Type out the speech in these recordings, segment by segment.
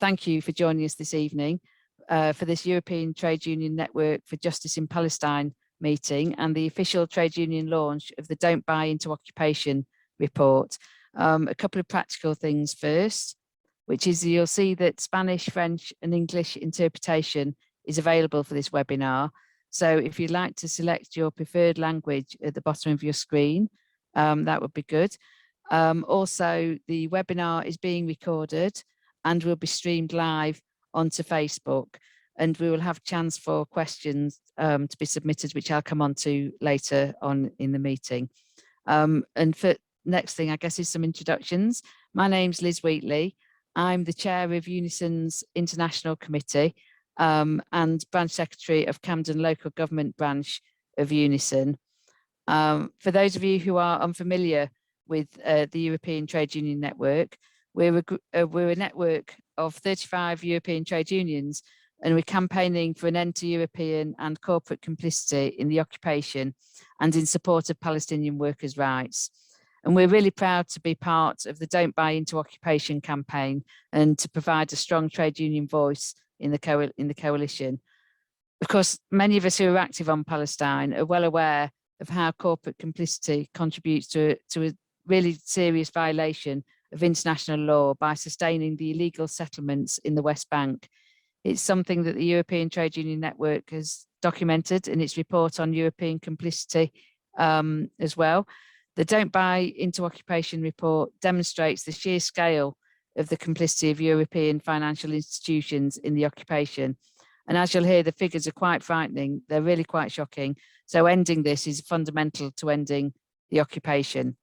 thank you for joining us this evening for this European Trade Union Network for Justice in Palestine meeting and the official trade union launch of the Don't Buy Into Occupation report. A couple of practical things first, which is you'll see that Spanish, French and English interpretation is available for this webinar. So if you'd like to select your preferred language at the bottom of your screen, that would be good. Also, the webinar is being recorded and will be streamed live onto Facebook, and we will have a chance for questions to be submitted, which I'll come on to later on in the meeting. And for next thing, I guess, is some introductions. My name's Liz Wheatley. I'm the chair of UNISON's International Committee and branch secretary of Camden Local Government Branch of UNISON. For those of you who are unfamiliar with the European Trade Union Network, we're a network of 35 European trade unions, and we're campaigning for an end to European and corporate complicity in the occupation and in support of Palestinian workers' rights. And we're really proud to be part of the Don't Buy Into Occupation campaign and to provide a strong trade union voice in the coalition. Of course, many of us who are active on Palestine are well aware of how corporate complicity contributes to a really serious violation of international law by sustaining the illegal settlements in the West Bank. It's something that the European Trade Union Network has documented in its report on European complicity as well. The Don't Buy Into Occupation report demonstrates the sheer scale of the complicity of European financial institutions in the occupation. And as you'll hear, the figures are quite frightening. They're really quite shocking. So ending this is fundamental to ending the occupation.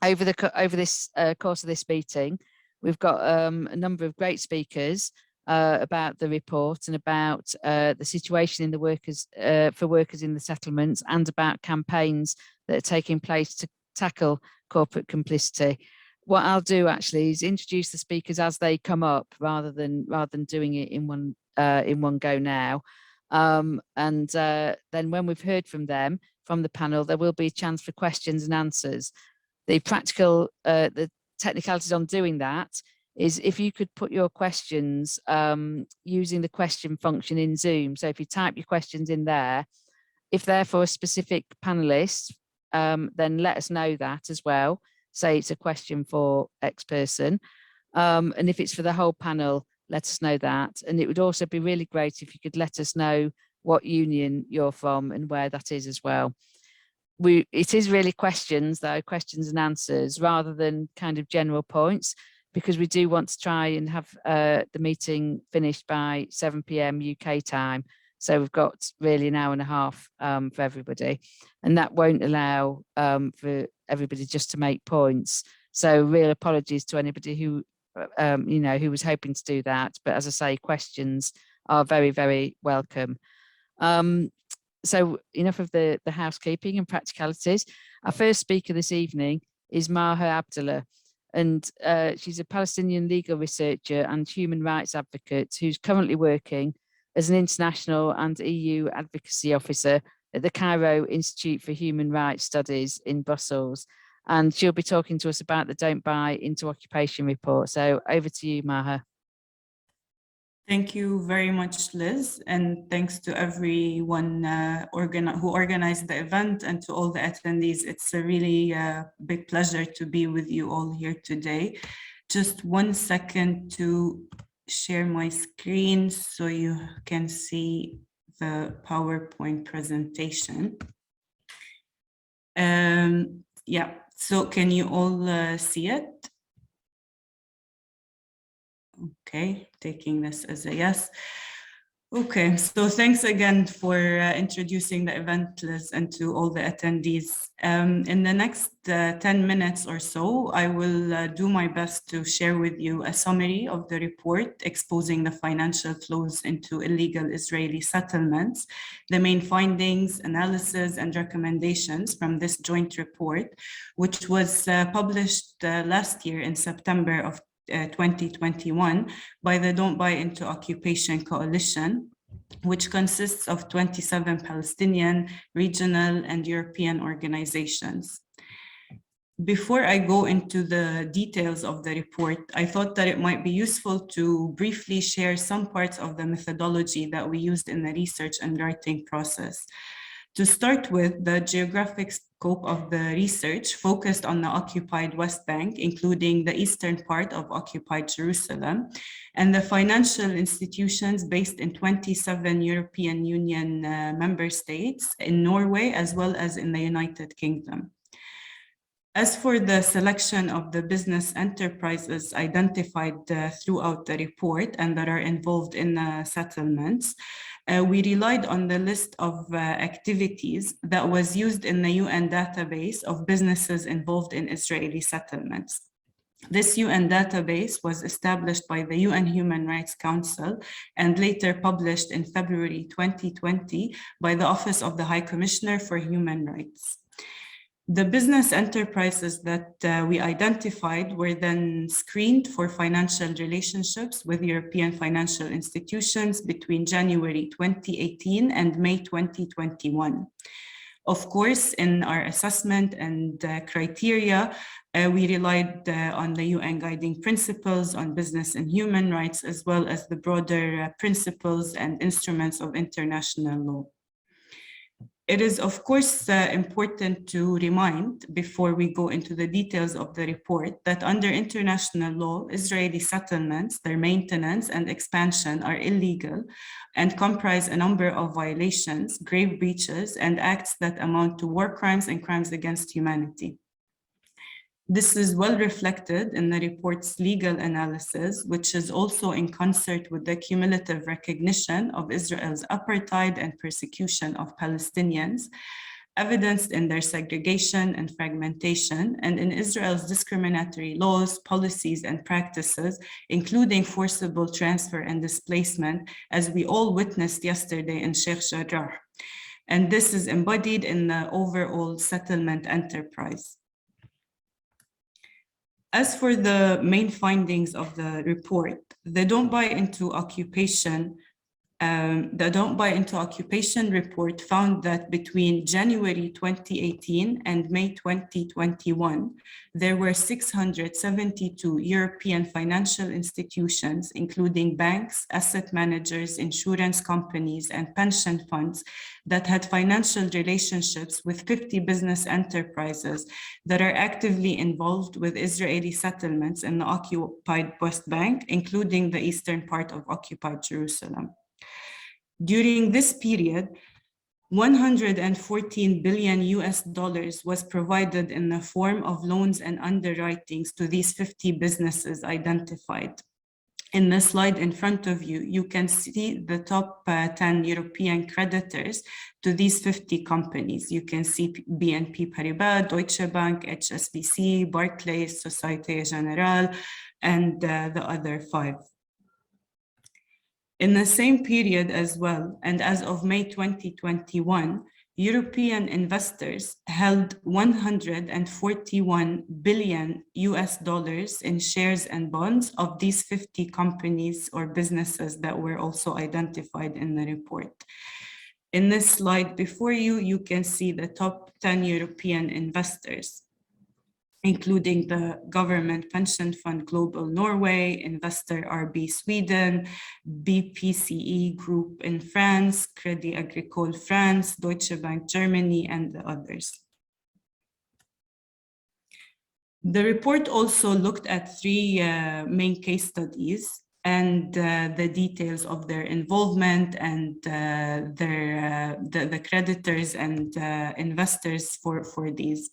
Over this course of this meeting, we've got a number of great speakers about the report and about the situation in the workers for workers in the settlements, and about campaigns that are taking place to tackle corporate complicity. What I'll do actually is introduce the speakers as they come up, rather than doing it in one go now. Then when we've heard from them, from the panel, there will be a chance for questions and answers. The technicalities on doing that is if you could put your questions using the question function in Zoom. So if you type your questions in there, if they're for a specific panelist, then let us know that as well. Say it's a question for X person. And if it's for the whole panel, let us know that. And it would also be really great if you could let us know what union you're from and where that is as well. It is really questions though, questions and answers, rather than kind of general points, because we do want to try and have the meeting finished by 7 p.m. UK time. So we've got really an hour and a half for everybody, and that won't allow for everybody just to make points. So real apologies to anybody who who was hoping to do that. But as I say, questions are very, very welcome. So enough of the housekeeping and practicalities. Our first speaker this evening is Maha Abdallah, and she's a Palestinian legal researcher and human rights advocate who's currently working as an international and EU advocacy officer at the Cairo Institute for Human Rights Studies in Brussels. And she'll be talking to us about the Don't Buy Into Occupation report. So over to you, Maha. Thank you very much, Liz, and thanks to everyone who organized the event and to all the attendees. It's a really big pleasure to be with you all here today. Just 1 second to share my screen so you can see the PowerPoint presentation. Yeah, so can you all see it? Okay, taking this as a yes. Okay, so thanks again for introducing the event, Liz, and to all the attendees. In the next 10 minutes or so, I will do my best to share with you a summary of the report exposing the financial flows into illegal Israeli settlements, the main findings, analysis, and recommendations from this joint report, which was published last year in September of 2021 by the Don't Buy Into Occupation Coalition, which consists of 27 Palestinian, regional, and European organizations. Before I go into the details of the report, I thought that it might be useful to briefly share some parts of the methodology that we used in the research and writing process. To start with, the geographic scope of the research focused on the occupied West Bank, including the eastern part of occupied Jerusalem, and the financial institutions based in 27 European Union member states, in Norway, as well as in the United Kingdom. As for the selection of the business enterprises identified throughout the report and that are involved in the settlements, we relied on the list of activities that was used in the UN database of businesses involved in Israeli settlements. This UN database was established by the UN Human Rights Council and later published in February 2020 by the Office of the High Commissioner for Human Rights. The business enterprises that we identified were then screened for financial relationships with European financial institutions between January 2018 and May 2021. Of course, in our assessment and criteria, we relied on the UN guiding principles on business and human rights, as well as the broader principles and instruments of international law. It is, of course, important to remind, before we go into the details of the report, that under international law, Israeli settlements, their maintenance and expansion are illegal and comprise a number of violations, grave breaches, and acts that amount to war crimes and crimes against humanity. This is well reflected in the report's legal analysis, which is also in concert with the cumulative recognition of Israel's apartheid and persecution of Palestinians, evidenced in their segregation and fragmentation, and in Israel's discriminatory laws, policies, and practices, including forcible transfer and displacement, as we all witnessed yesterday in Sheikh Jarrah. And this is embodied in the overall settlement enterprise. As for the main findings of the report, the Don't Buy Into Occupation report found that between January 2018 and May 2021, there were 672 European financial institutions, including banks, asset managers, insurance companies, and pension funds that had financial relationships with 50 business enterprises that are actively involved with Israeli settlements in the occupied West Bank, including the eastern part of occupied Jerusalem. During this period, $114 billion was provided in the form of loans and underwritings to these 50 businesses identified. In the slide in front of you, you can see the top 10 European creditors to these 50 companies. You can see BNP Paribas, Deutsche Bank, HSBC, Barclays, Societe Generale, and the other 5. In the same period as well, and as of May 2021, European investors held $141 billion in shares and bonds of these 50 companies or businesses that were also identified in the report. In this slide before you, you can see the top 10 European investors, including the Government Pension Fund Global Norway, Investor RB Sweden, BPCE Group in France, Crédit Agricole France, Deutsche Bank Germany, and the others. The report also looked at 3 main case studies and the details of their involvement and the creditors and investors for these.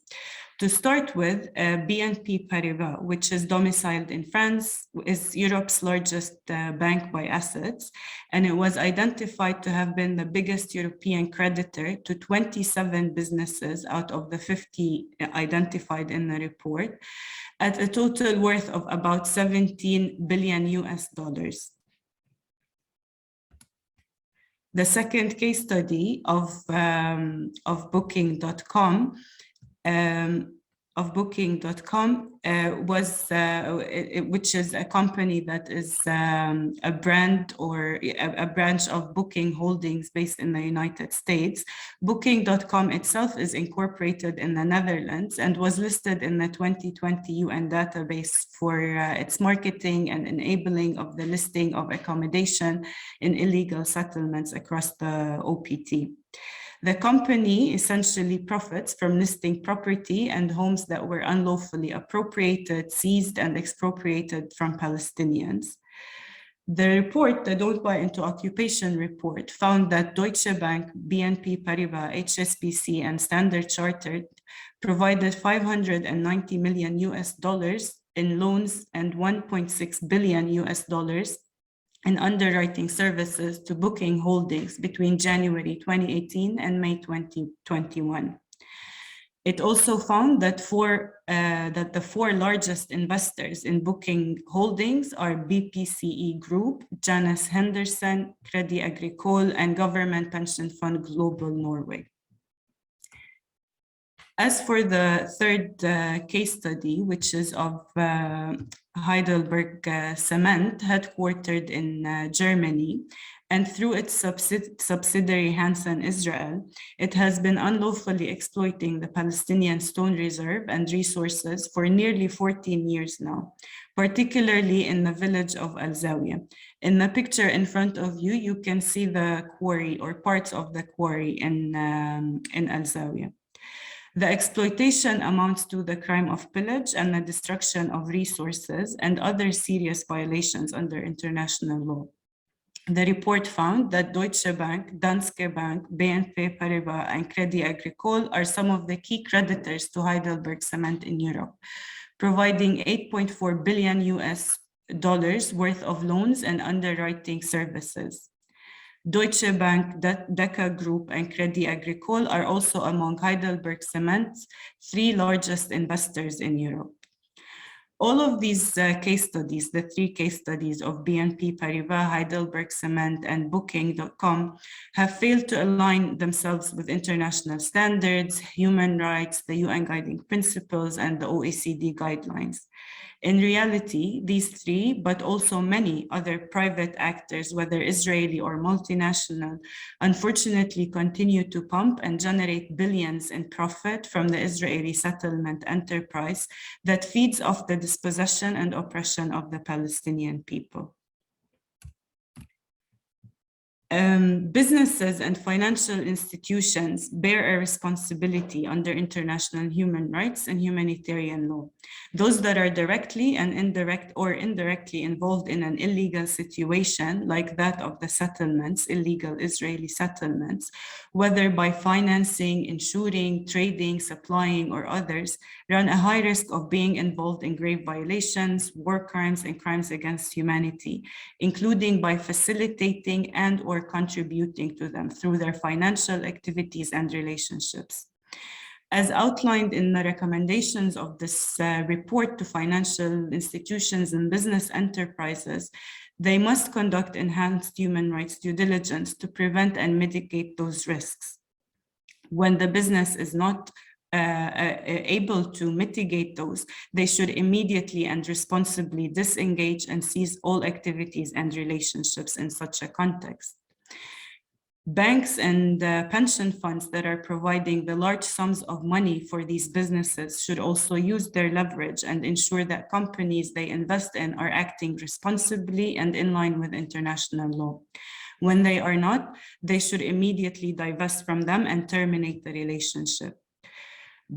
To start with, BNP Paribas, which is domiciled in France, is Europe's largest bank by assets, and it was identified to have been the biggest European creditor to 27 businesses out of the 50 identified in the report, at a total worth of about $17 billion. The second case study of Booking.com which is a company that is a brand or a branch of Booking Holdings based in the United States. Booking.com itself is incorporated in the Netherlands and was listed in the 2020 UN database for its marketing and enabling of the listing of accommodation in illegal settlements across the OPT. The company essentially profits from listing property and homes that were unlawfully appropriated, seized, and expropriated from Palestinians. The report, the Don't Buy Into Occupation report, found that Deutsche Bank, BNP Paribas, HSBC, and Standard Chartered provided $590 million in loans and $1.6 billion in underwriting services to Booking Holdings between January 2018 and May 2021. It also found that the four largest investors in Booking Holdings are BPCE Group, Janus Henderson, Crédit Agricole, and Government Pension Fund Global Norway. As for the third case study, which is of Heidelberg Cement, headquartered in Germany, and through its subsidiary Hansen Israel, it has been unlawfully exploiting the Palestinian stone reserve and resources for nearly 14 years now, particularly in the village of Al Zawiya. In the picture in front of you, you can see the quarry or parts of the quarry in Al Zawiya. The exploitation amounts to the crime of pillage and the destruction of resources and other serious violations under international law. The report found that Deutsche Bank, Danske Bank, BNP Paribas, and Crédit Agricole are some of the key creditors to Heidelberg Cement in Europe, providing $8.4 billion worth of loans and underwriting services. Deutsche Bank, Deca Group, and Crédit Agricole are also among Heidelberg Cement's three largest investors in Europe. All of these case studies, the three case studies of BNP Paribas, Heidelberg Cement, and Booking.com, have failed to align themselves with international standards, human rights, the UN guiding principles, and the OECD guidelines. In reality, these three, but also many other private actors, whether Israeli or multinational, unfortunately continue to pump and generate billions in profit from the Israeli settlement enterprise that feeds off the dispossession and oppression of the Palestinian people. Businesses and financial institutions bear a responsibility under international human rights and humanitarian law. Those that are directly and indirectly involved in an illegal situation like that of the settlements, illegal Israeli settlements, whether by financing, insuring, trading, supplying, or others, run a high risk of being involved in grave violations, war crimes, and crimes against humanity, including by facilitating and or contributing to them through their financial activities and relationships. As outlined in the recommendations of this report to financial institutions and business enterprises, they must conduct enhanced human rights due diligence to prevent and mitigate those risks. When the business is not able to mitigate those, they should immediately and responsibly disengage and cease all activities and relationships in such a context. Banks and pension funds that are providing the large sums of money for these businesses should also use their leverage and ensure that companies they invest in are acting responsibly and in line with international law. When they are not, they should immediately divest from them and terminate the relationship.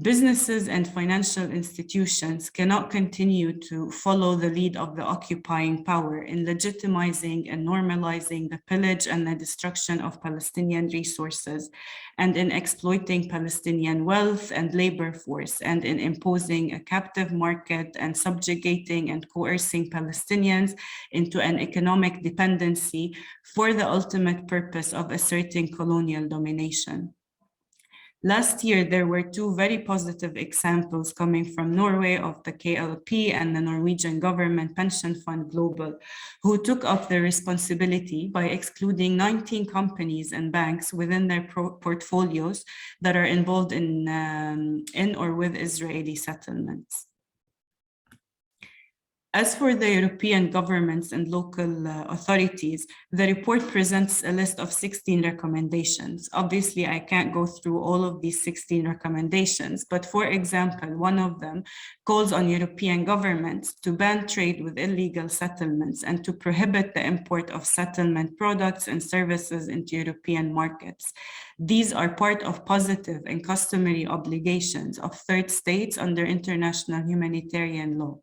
Businesses and financial institutions cannot continue to follow the lead of the occupying power in legitimizing and normalizing the pillage and the destruction of Palestinian resources, and in exploiting Palestinian wealth and labor force, and in imposing a captive market and subjugating and coercing Palestinians into an economic dependency for the ultimate purpose of asserting colonial domination. Last year, there were two very positive examples coming from Norway of the KLP and the Norwegian Government Pension Fund Global, who took up the responsibility by excluding 19 companies and banks within their portfolios that are involved in or with Israeli settlements. As for the European governments and local authorities, the report presents a list of 16 recommendations. Obviously, I can't go through all of these 16 recommendations, but for example, one of them calls on European governments to ban trade with illegal settlements and to prohibit the import of settlement products and services into European markets. These are part of positive and customary obligations of third states under international humanitarian law.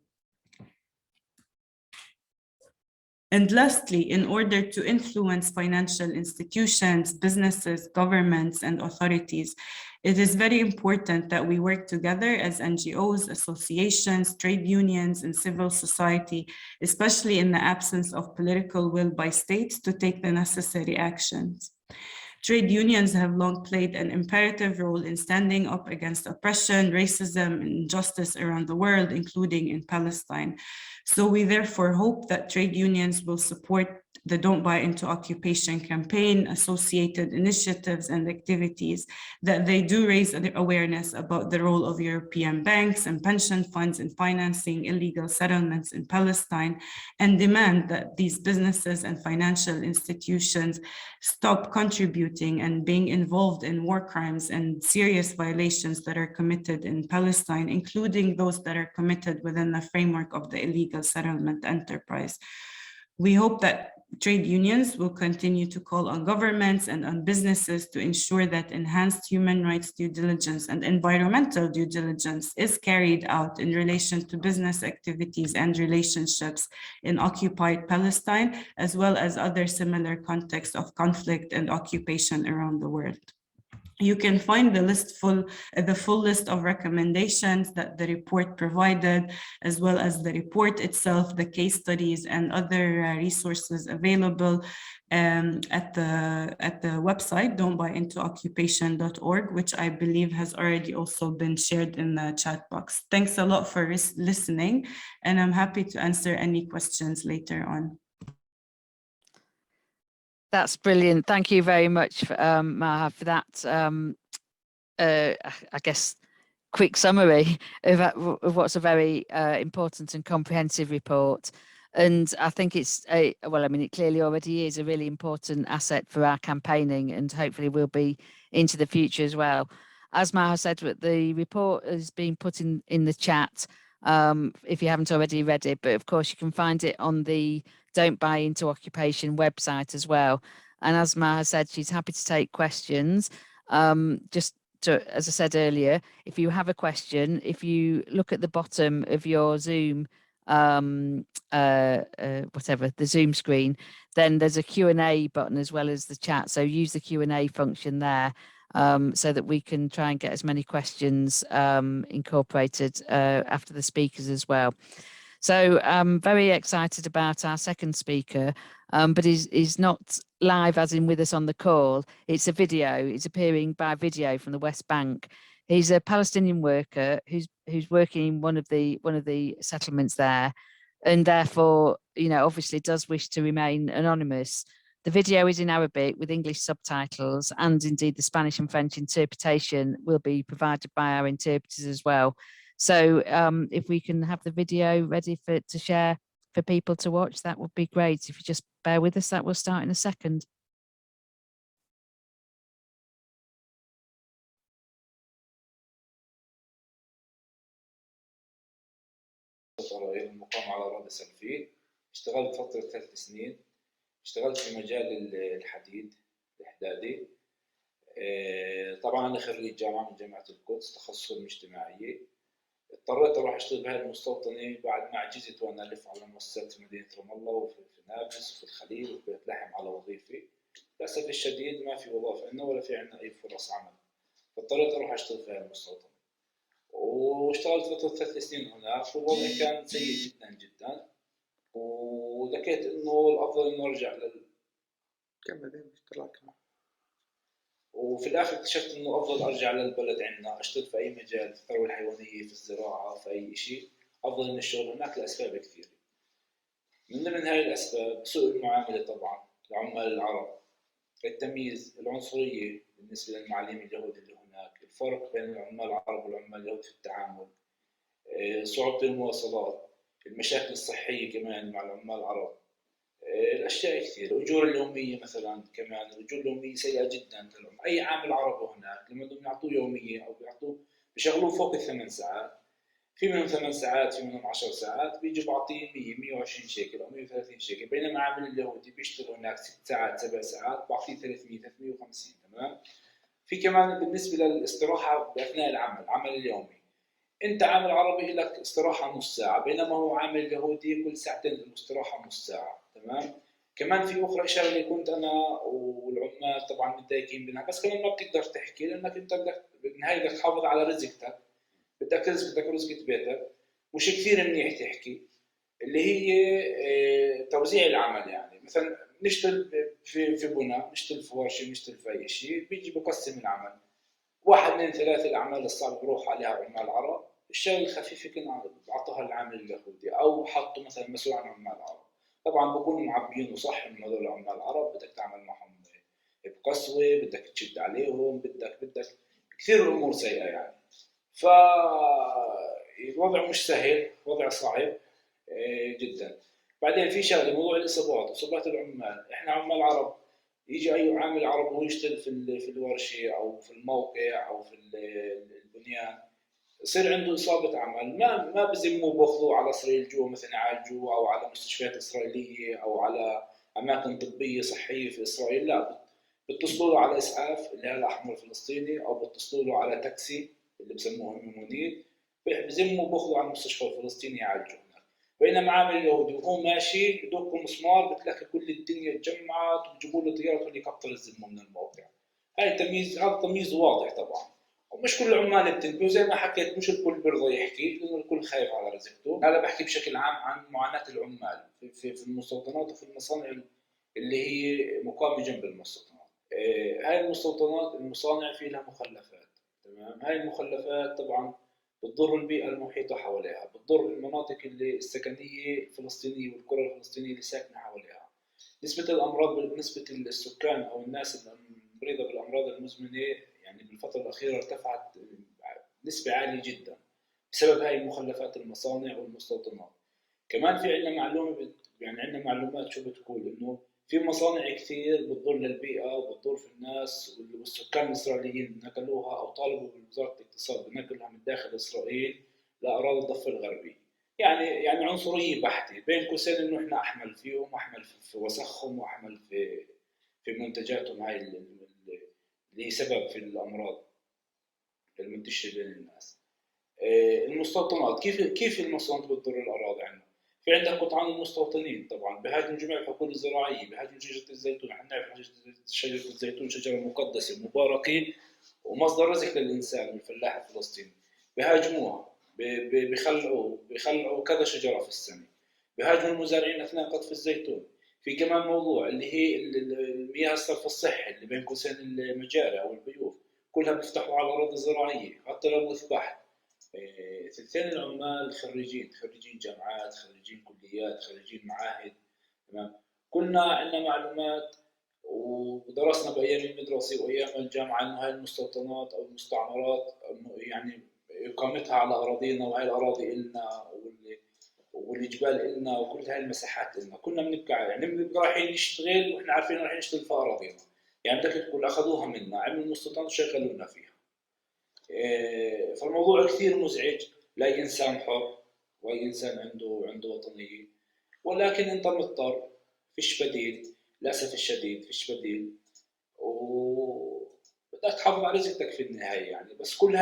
And lastly, in order to influence financial institutions, businesses, governments, and authorities, it is very important that we work together as NGOs, associations, trade unions, and civil society, especially in the absence of political will by states to take the necessary actions. Trade unions have long played an imperative role in standing up against oppression, racism, and injustice around the world, including in Palestine. So we therefore hope that trade unions will support the Don't Buy Into Occupation campaign, associated initiatives and activities, that they do raise awareness about the role of European banks and pension funds in financing illegal settlements in Palestine, and demand that these businesses and financial institutions stop contributing and being involved in war crimes and serious violations that are committed in Palestine, including those that are committed within the framework of the illegal settlement enterprise. We hope that trade unions will continue to call on governments and on businesses to ensure that enhanced human rights due diligence and environmental due diligence is carried out in relation to business activities and relationships in occupied Palestine, as well as other similar contexts of conflict and occupation around the world. You can find the full list of recommendations that the report provided, as well as the report itself, the case studies, and other resources available at the website don'tbuyintooccupation.org, which I believe has already also been shared in the chat box. Thanks a lot for listening, and I'm happy to answer any questions later on. That's brilliant. Thank you very much, Maha, for that, I guess, quick summary of what's a very important and comprehensive report. And I think it's, it clearly already is a really important asset for our campaigning, and hopefully will be into the future as well. As Maha said, the report has been put in the chat if you haven't already read it, but of course you can find it on the Don't Buy Into Occupation website as well. And as Maha said, she's happy to take questions. Just to, as I said earlier, if you have a question, if you look at the bottom of your Zoom, whatever, the Zoom screen, then there's a Q&A button as well as the chat. So use the Q&A function there so that we can try and get as many questions incorporated after the speakers as well. So I'm very excited about our second speaker, but he's not live as in with us on the call. It's a video. It's appearing by video from the West Bank. He's a Palestinian worker who's working in one of the settlements there, and therefore, you know, obviously does wish to remain anonymous. The video is in Arabic with English subtitles, and indeed the Spanish and French interpretation will be provided by our interpreters as well. So if we can have the video ready to share for people to watch, that would be great. If you just bear with us, that will start in a second. المقام على رأس السلفية. اشتغلت فترة 3 سنين. اشتغلت في مجال الحديد الإحدادي. طبعا أنا خريج جامعة من جامعة القدس، تخصص الاجتماعية. اضطريت أروح أشتغل بهاي المستوطنة بعد ما عجزت وأنا ألف على مؤسسات في مدينة رام الله وفي نابلس وفي الخليل وفي بيت لحم على وظيفة. للأسف الشديد ما في وظائف عندنا ولا في عندنا أي فرص عمل، فاضطريت أروح أشتغل في هاي المستوطنة. واشتغلت فترة 3 سنين هناك، والوضع كان سيء جدا جدا، ولقيت إنه الأفضل إنه أرجع وفي الآخر اكتشفت إنه أفضل أرجع للبلد عندنا، أشتغل في أي مجال، في الثروة الحيوانية، في الزراعة، في أي شيء، أفضل من الشغل هناك لأسباب كثيرة. من ضمن هاي الأسباب سوء المعاملة طبعا لعمال العرب، التمييز، العنصرية بالنسبة للمعلمين اليهود اللي هناك، الفرق بين العمال العرب والعمال اليهود في التعامل، صعوبة المواصلات، المشاكل الصحية كمان مع العمال العرب، الأشياء كثير. الأجور اليومية مثلا كمان، الأجور اليومية سيئة جدا. أي عامل عربي هناك لما بدهم يعطوه يومية أو بيشغلوه فوق ال8 ساعات، في منهم 8 ساعات، في منهم 10 ساعات، بيجي بعطيه 100 120 شيكل أو 130 شيكل. بينما عامل اليهودي بيشتغل هناك 6 ساعات 7 ساعات بعطيه 300 350. تمام. في كمان بالنسبة للاستراحة بأثناء العمل، عمل اليومي، أنت عامل عربي لك استراحة نص ساعة، بينما هو عامل يهودي كل ساعتين الاستراحة نص ساعة. تمام. كمان في أخرى شغلة كنت أنا والعمال طبعا متضايقين منها، بس كمان ما بتقدر تحكي لأنك أنت بدك بالنهاية بدك تحافظ على رزقتك، بدك رزقة بيتك. مش كثير منيح تحكي اللي هي توزيع العمل. يعني مثلا نشتغل في بناء، نشتغل في ورشة، نشتغل في أي شيء، بيجي بقسم العمل 1 2 3. الأعمال الصعبة بروح عليها عمال عرب، الشغل الخفيف كنا بعطوها العامل اليهودي أو حطوا مثلا مسؤول عن عمال عرب. طبعا بكونوا معبيين وصح من هذول العمال العرب، بدك تعمل معهم بقسوة، بدك تشد عليهم، بدك كثير الأمور سيئة يعني. فالوضع مش سهل، وضع صعب جدا. بعدين في شغله موضوع اصابات العمال. احنا عمال عرب، يجي اي عامل عرب وهو يشتغل في الورشه او في الموقع او في البنيان، يصير عنده اصابه عمل، ما بزموه باخذوه على اسرائيل جوا مثلا يعالجوه، او على مستشفيات اسرائيليه، او على اماكن طبيه صحيه في اسرائيل. لا، بتصلوا له على اسعاف اللي هي الاحمر الفلسطيني، او بتصلوا له على تاكسي اللي بسموه منير، بزموا باخذوا على المستشفى الفلسطيني يعالجوه. بينما عامل اليهودي وهو ماشي يدق مسمار بتلاقي كل الدنيا اتجمعت وبجيبوا له طياره هليكوبتر يزلمه من الموقع. هاي تمييز، هذا تمييز واضح طبعا. ومش كل العمال بتنتبه، وزي ما حكيت مش الكل بيرضى يحكي لانه الكل خايف على رزقته. هذا بحكي بشكل عام عن معاناه العمال في المستوطنات وفي المصانع اللي هي مقامه جنب المستوطنات. هاي المستوطنات المصانع في لها مخلفات. تمام. هاي المخلفات طبعا بتضر البيئة المحيطة حواليها، بتضر المناطق اللي السكنية الفلسطينية والقرى الفلسطينية اللي ساكنة حواليها. نسبة الأمراض بالنسبة للسكان أو الناس المريضة بالأمراض المزمنة يعني بالفترة الأخيرة ارتفعت نسبة عالية جدا بسبب هاي المخلفات المصانع والمستوطنات. كمان في عندنا معلومة يعني عندنا معلومات شو بتقول إنه في مصانع كثير بتضر للبيئة وبتضر في الناس، والسكان الإسرائيليين نقلوها أو طالبوا بوزارة الاقتصاد بنقلها من داخل إسرائيل لأراضي الضفة الغربي. يعني عنصرية بحتة، بين قوسين إنه إحنا أحمل فيهم وأحمل في وسخهم وأحمل في منتجاتهم هاي اللي سبب في الأمراض المنتشرة بين الناس. المستوطنات، كيف المستوطنات بتضر الأراضي عندنا؟ في عندك قطعان المستوطنين طبعا بهاجم جميع الحقول الزراعيه، بهاجم شجره الزيتون. احنا نعرف شجره الزيتون شجره مقدسه مباركه ومصدر رزق للانسان والفلاح الفلسطيني. بهاجموها، بيخلعوا كذا شجره في السنه، بهاجموا المزارعين اثناء قطف الزيتون. في كمان موضوع اللي هي المياه الصرف الصحي اللي بين قوسين المجاري او البيوت، كلها بيفتحوا على الاراضي الزراعيه حتى لو بثبح. ثلثين العمال خريجين جامعات، خريجين كليات، خريجين معاهد. تمام. كلنا عندنا معلومات ودرسنا بايام المدرسه وايام الجامعه انه هاي المستوطنات او المستعمرات يعني اقامتها على اراضينا، وهي الاراضي النا والجبال النا وكل هاي المساحات النا. كنا بنبقى يعني بنبقى رايحين نشتغل واحنا عارفين رايحين نشتغل في اراضينا. يعني بدك تقول اخذوها منا، عملوا مستوطنات وشغلونا فيها. فالموضوع كثير مزعج لاي انسان حر واي انسان عنده وطنيه، ولكن انت مضطر، فيش بديل. للاسف الشديد فيش بديل، وبدك تحافظ على رزقك في النهايه يعني. بس كل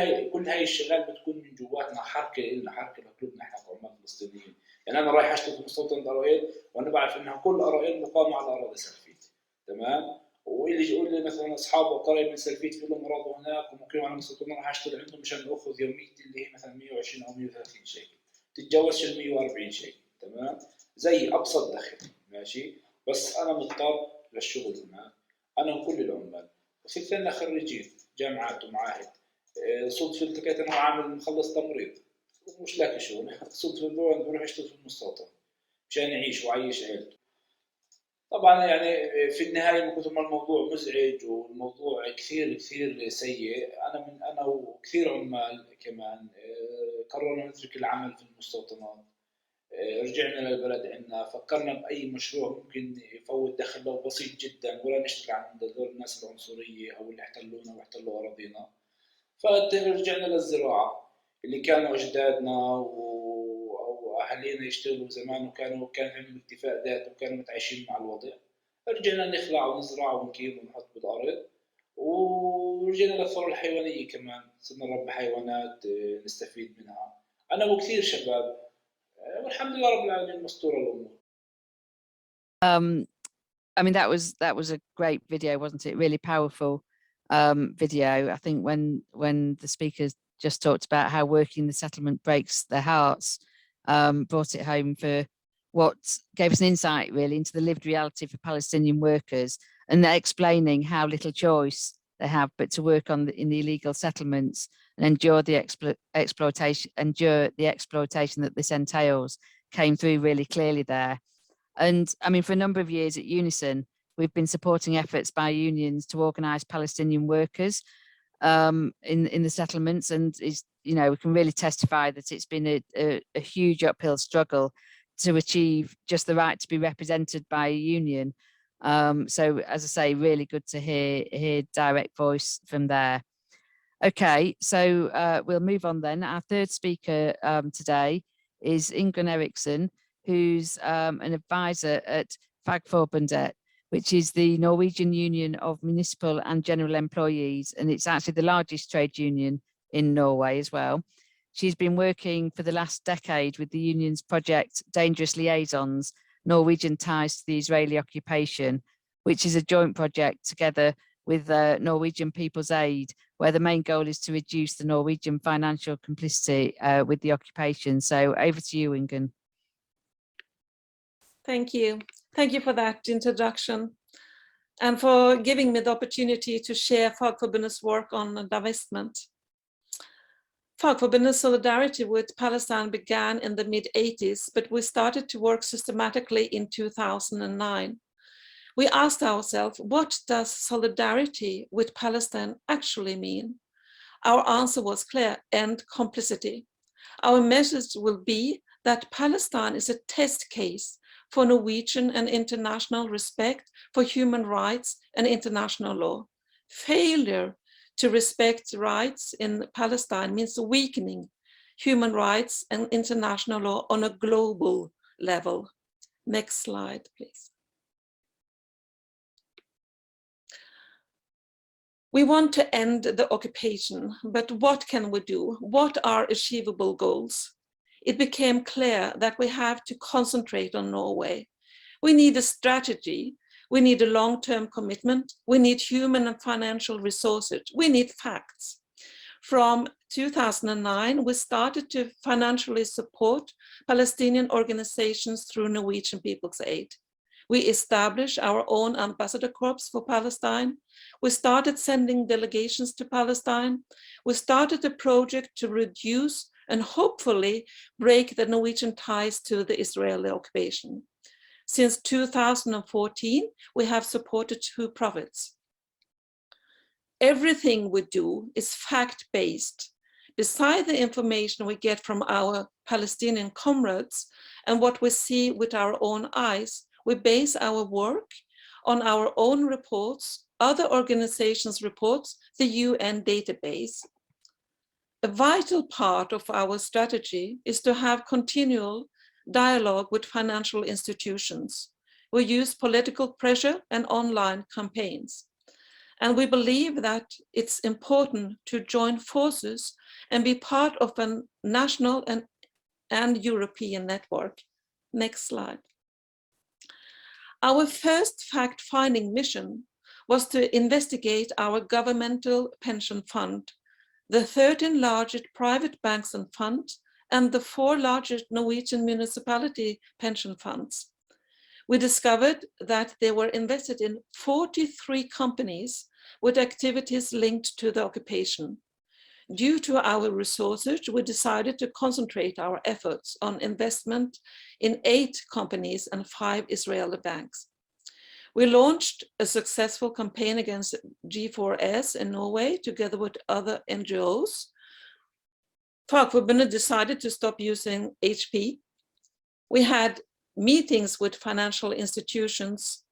هاي الشغلات بتكون من جواتنا حركه لقلوبنا احنا كعمال فلسطينيين. يعني انا رايح اشتغل في مستوطنه اسرائيل وانا بعرف انها كل اسرائيل مقامه على اراضي سلفيت. تمام. واللي يقول لي مثلا اصحابه قريب من سلفيت في لهم اراضي هناك ومقيم على مستوطنه، راح اشتغل عندهم مشان اخذ يوميتي اللي هي مثلا 120 او 130 شيكل، تتجاوزش ال 140 شيكل. تمام. زي ابسط دخل ماشي. بس انا مضطر للشغل هناك انا وكل العمال. وصرت لنا خريجين جامعات ومعاهد. صدفه التقيت انا عامل مخلص تمريض ومش لاقي شغل، صدفه بروح اشتغل في المستوطن مشان يعيش ويعيش عيلته. طبعا يعني في النهايه من كثر ما الموضوع مزعج والموضوع كثير سيء، انا وكثير عمال كمان قررنا نترك العمل في المستوطنات. رجعنا للبلد عندنا، فكرنا بأي مشروع ممكن يفوت دخل لو بسيط جدا، ولا نشتغل عند هذول الناس العنصرية أو اللي احتلونا واحتلوا أراضينا. فرجعنا للزراعة اللي كانوا أجدادنا أو أهالينا يشتغلوا زمان، وكان عندهم اكتفاء ذاتي وكانوا متعايشين مع الوضع. رجعنا نخلع ونزرع ونكيل ونحط بالأرض، ورجعنا للثروة الحيوانية كمان، صرنا نربي حيوانات نستفيد منها أنا وكثير شباب، والحمد لله رب العالمين مستورة الأمور. I mean, that was a great video, wasn't it? Really powerful video. I think when the speakers just talked about how working the settlement breaks their hearts, brought it home for what gave us an insight really into the lived reality for Palestinian workers, and they're explaining how little choice they have but to work in the illegal settlements and endure the exploitation that this entails, came through really clearly there. And I mean, for a number of years at UNISON, we've been supporting efforts by unions to organise Palestinian workers in the settlements, and we can really testify that it's been a huge uphill struggle to achieve just the right to be represented by a union. So, as I say, really good to hear direct voice from there. Okay, so we'll move on then. Our third speaker today is Ingunn Eriksen, who's an advisor at Fagforbundet, which is the Norwegian Union of Municipal and General Employees, and it's actually the largest trade union in Norway as well. She's been working for the last decade with the union's project Dangerous Liaisons, Norwegian Ties to the Israeli Occupation, which is a joint project together with Norwegian People's Aid, where the main goal is to reduce the Norwegian financial complicity with the occupation. So over to you, Ingunn. Thank you. Thank you for that introduction and for giving me the opportunity to share Fagforbundet's work on divestment. Fagforbundet's solidarity with Palestine began in the mid-80s, but we started to work systematically in 2009. We asked ourselves, what does solidarity with Palestine actually mean? Our answer was clear: end complicity. Our message will be that Palestine is a test case for Norwegian and international respect for human rights and international law. Failure to respect rights in Palestine means weakening human rights and international law on a global level. Next slide, please. We want to end the occupation, but what can we do? What are achievable goals? It became clear that we have to concentrate on Norway. We need a strategy. We need a long-term commitment. We need human and financial resources. We need facts. From 2009, we started to financially support Palestinian organizations through Norwegian People's Aid. We established our own ambassador corps for Palestine. We started sending delegations to Palestine. We started a project to reduce and hopefully break the Norwegian ties to the Israeli occupation. Since 2014, we have supported 2 projects. Everything we do is fact-based. Beside the information we get from our Palestinian comrades and what we see with our own eyes, we base our work on our own reports, other organizations' reports, the UN database. A vital part of our strategy is to have continual dialogue with financial institutions. We use political pressure and online campaigns. And we believe that it's important to join forces and be part of a national and European network. Next slide. Our first fact-finding mission was to investigate our governmental pension fund, the 13 largest private banks and funds, and the 4 largest Norwegian municipality pension funds. We discovered that they were invested in 43 companies with activities linked to the occupation. Due to our resources, we decided to concentrate our efforts on investment in 8 companies and 5 Israeli banks. We launched a successful campaign against G4S in Norway together with other NGOs. Fagforbundet decided to stop using HP. We had meetings with financial institutions.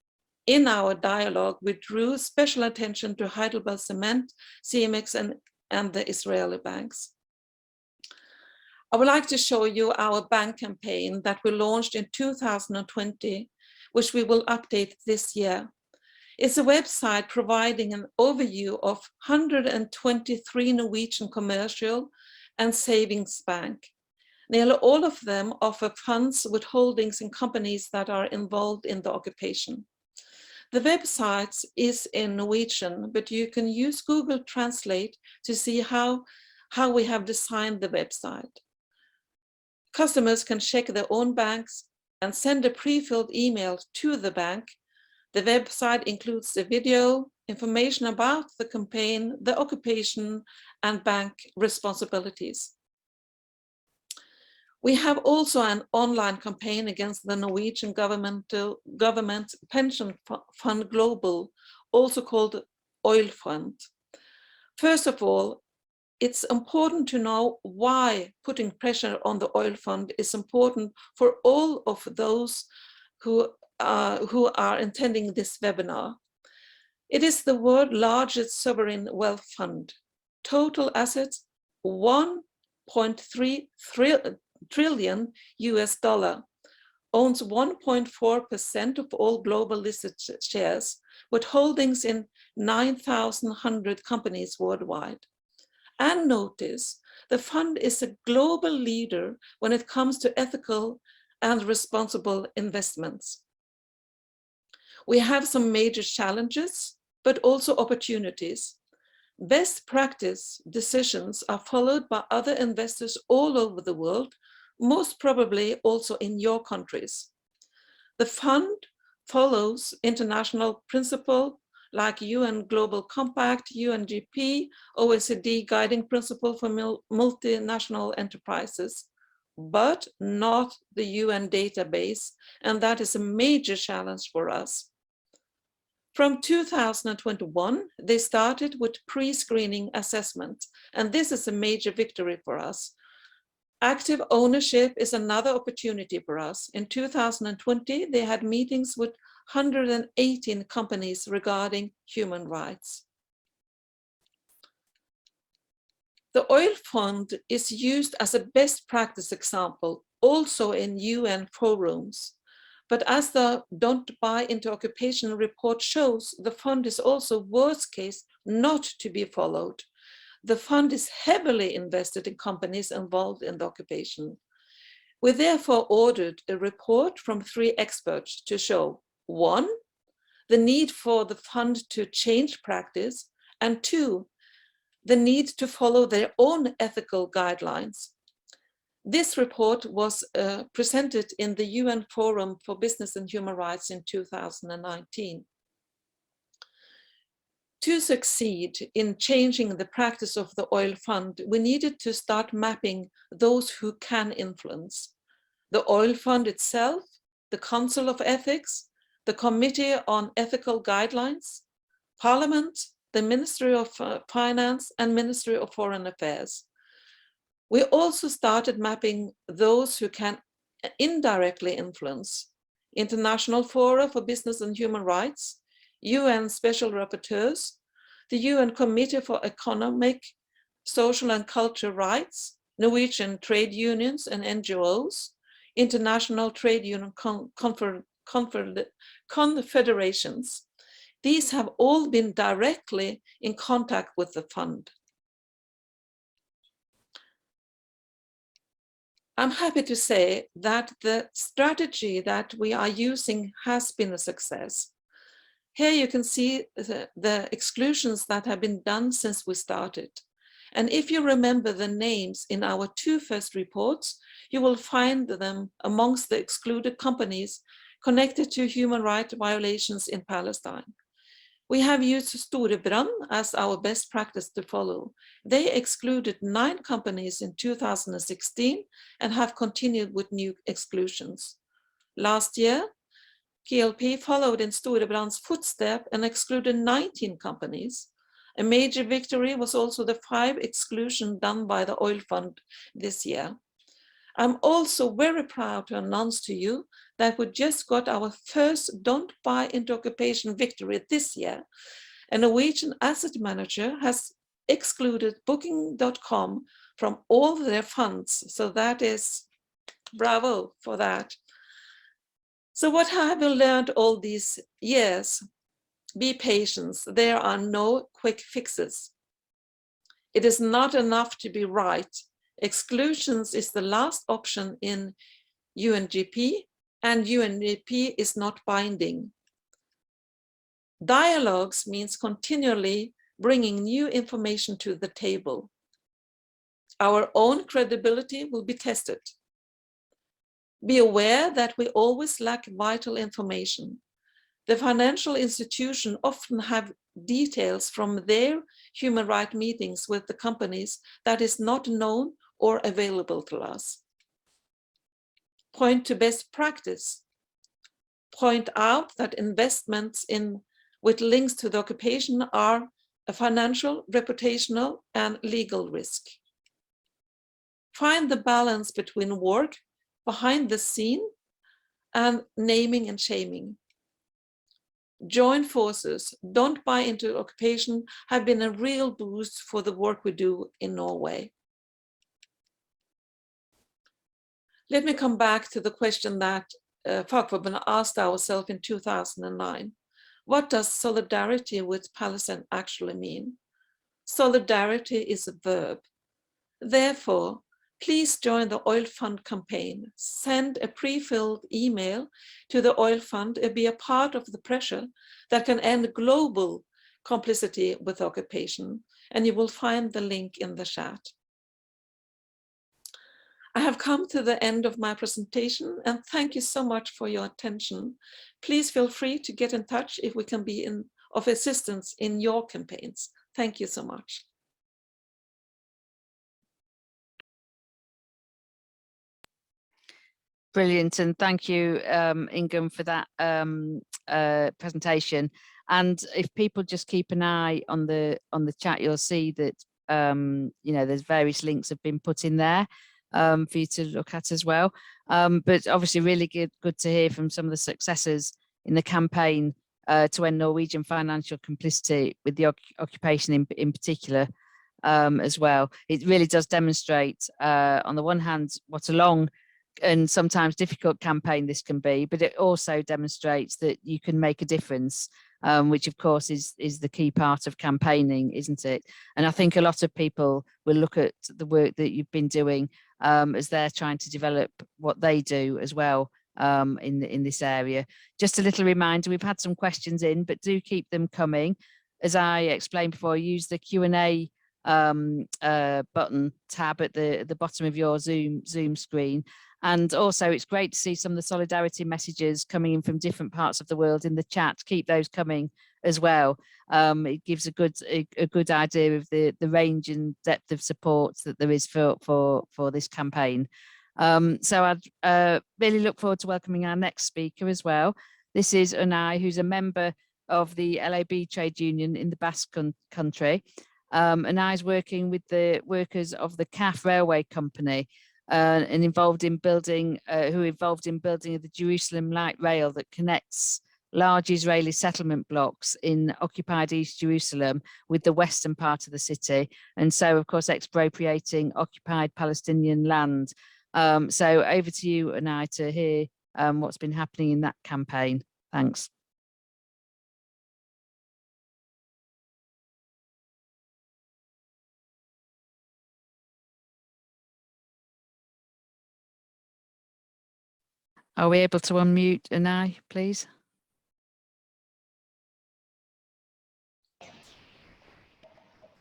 In our dialogue, we drew special attention to Heidelberg Cement, CMX, and the Israeli banks. I would like to show you our bank campaign that we launched in 2020, which we will update this year. It's a website providing an overview of 123 Norwegian commercial and savings bank. Nearly all of them offer funds with holdings in companies that are involved in the occupation. The website is in Norwegian, but you can use Google Translate to see how we have designed the website. Customers can check their own banks and send a pre-filled email to the bank. The website includes the video, information about the campaign, the occupation, and bank responsibilities. We have also an online campaign against the Norwegian government pension fund global, also called Oil Fund. First of all, it's important to know why putting pressure on the oil fund is important for all of those who are attending this webinar. It is the world's largest sovereign wealth fund. Total assets, $1.3 trillion US, owns 1.4% of all global listed shares, with holdings in 9,100 companies worldwide. And notice, the fund is a global leader when it comes to ethical and responsible investments. We have some major challenges, but also opportunities. Best practice decisions are followed by other investors all over the world, most probably also in your countries. The fund follows international principles like UN Global Compact, UNGP, OECD Guiding Principle for Multinational Enterprises, but not the UN database, and that is a major challenge for us. From 2021, they started with pre-screening assessments, and this is a major victory for us. Active ownership is another opportunity for us. In 2020, they had meetings with 118 companies regarding human rights. The oil fund is used as a best practice example also in UN forums. But as the Don't Buy into Occupation report shows, the fund is also worst case not to be followed. The fund is heavily invested in companies involved in the occupation. We therefore ordered a report from 3 experts to show 1, the need for the fund to change practice, and 2, the need to follow their own ethical guidelines. This report was presented in the UN Forum for Business and Human Rights in 2019. To succeed in changing the practice of the oil fund, we needed to start mapping those who can influence. The oil fund itself, the Council of Ethics, the Committee on Ethical Guidelines, Parliament, the Ministry of Finance, and Ministry of Foreign Affairs. We also started mapping those who can indirectly influence: International Fora for Business and Human Rights, UN Special Rapporteurs, the UN Committee for Economic, Social and Cultural Rights, Norwegian trade unions and NGOs, international trade union confederations. These have all been directly in contact with the fund. I'm happy to say that the strategy that we are using has been a success. Here you can see the exclusions that have been done since we started. And if you remember the names in our 2 first reports, you will find them amongst the excluded companies connected to human rights violations in Palestine. We have used Storebrand as our best practice to follow. They excluded 9 companies in 2016 and have continued with new exclusions. Last year, KLP followed in Storebrand's footstep and excluded 19 companies. A major victory was also the 5 exclusions done by the oil fund this year. I'm also very proud to announce to you that we just got our first Don't Buy into Occupation victory this year. A Norwegian asset manager has excluded Booking.com from all their funds. So that is bravo for that. So what have we learned all these years? Be patient. There are no quick fixes. It is not enough to be right. Exclusions is the last option in UNGP, and UNGP is not binding. Dialogues means continually bringing new information to the table. Our own credibility will be tested. Be aware that we always lack vital information. The financial institutions often have details from their human rights meetings with the companies that is not known or available to us. Point to best practice. Point out that investments with links to the occupation are a financial, reputational, and legal risk. Find the balance between work behind the scene and naming and shaming. Join forces, Don't Buy into Occupation have been a real boost for the work we do in Norway. Let me come back to the question that Fagforbundet asked ourselves in 2009. What does solidarity with Palestine actually mean? Solidarity is a verb. Therefore, please join the Oil Fund campaign. Send a pre-filled email to the Oil Fund and be a part of the pressure that can end global complicity with occupation. And you will find the link in the chat. I have come to the end of my presentation, and thank you so much for your attention. Please feel free to get in touch if we can be of assistance in your campaigns. Thank you so much. Brilliant, and thank you, Ingunn, for that presentation. And if people just keep an eye on the chat, you'll see that you know, there's various links have been put in there for you to look at as well. But obviously, really good to hear from some of the successes in the campaign to end Norwegian financial complicity with the occupation in particular as well. It really does demonstrate, on the one hand, what a long and sometimes difficult campaign this can be, but it also demonstrates that you can make a difference, which of course is the key part of campaigning, isn't it? And I think a lot of people will look at the work that you've been doing as they're trying to develop what they do as well in this area. Just a little reminder, we've had some questions in, but do keep them coming. As I explained before, use the Q&A button tab at the bottom of your Zoom screen. And also, it's great to see some of the solidarity messages coming in from different parts of the world in the chat. Keep those coming as well. It gives a good idea of the range and depth of support that there is for this campaign. So I'd really look forward to welcoming our next speaker as well. This is Unai, who's a member of the LAB trade union in the Basque country. Unai is working with the workers of the CAF Railway Company. And involved in building the Jerusalem light rail that connects large Israeli settlement blocks in occupied East Jerusalem with the western part of the city, and so of course expropriating occupied Palestinian land. So over to you, Unai, to hear what's been happening in that campaign. Thanks. Are we able to unmute Unai, please?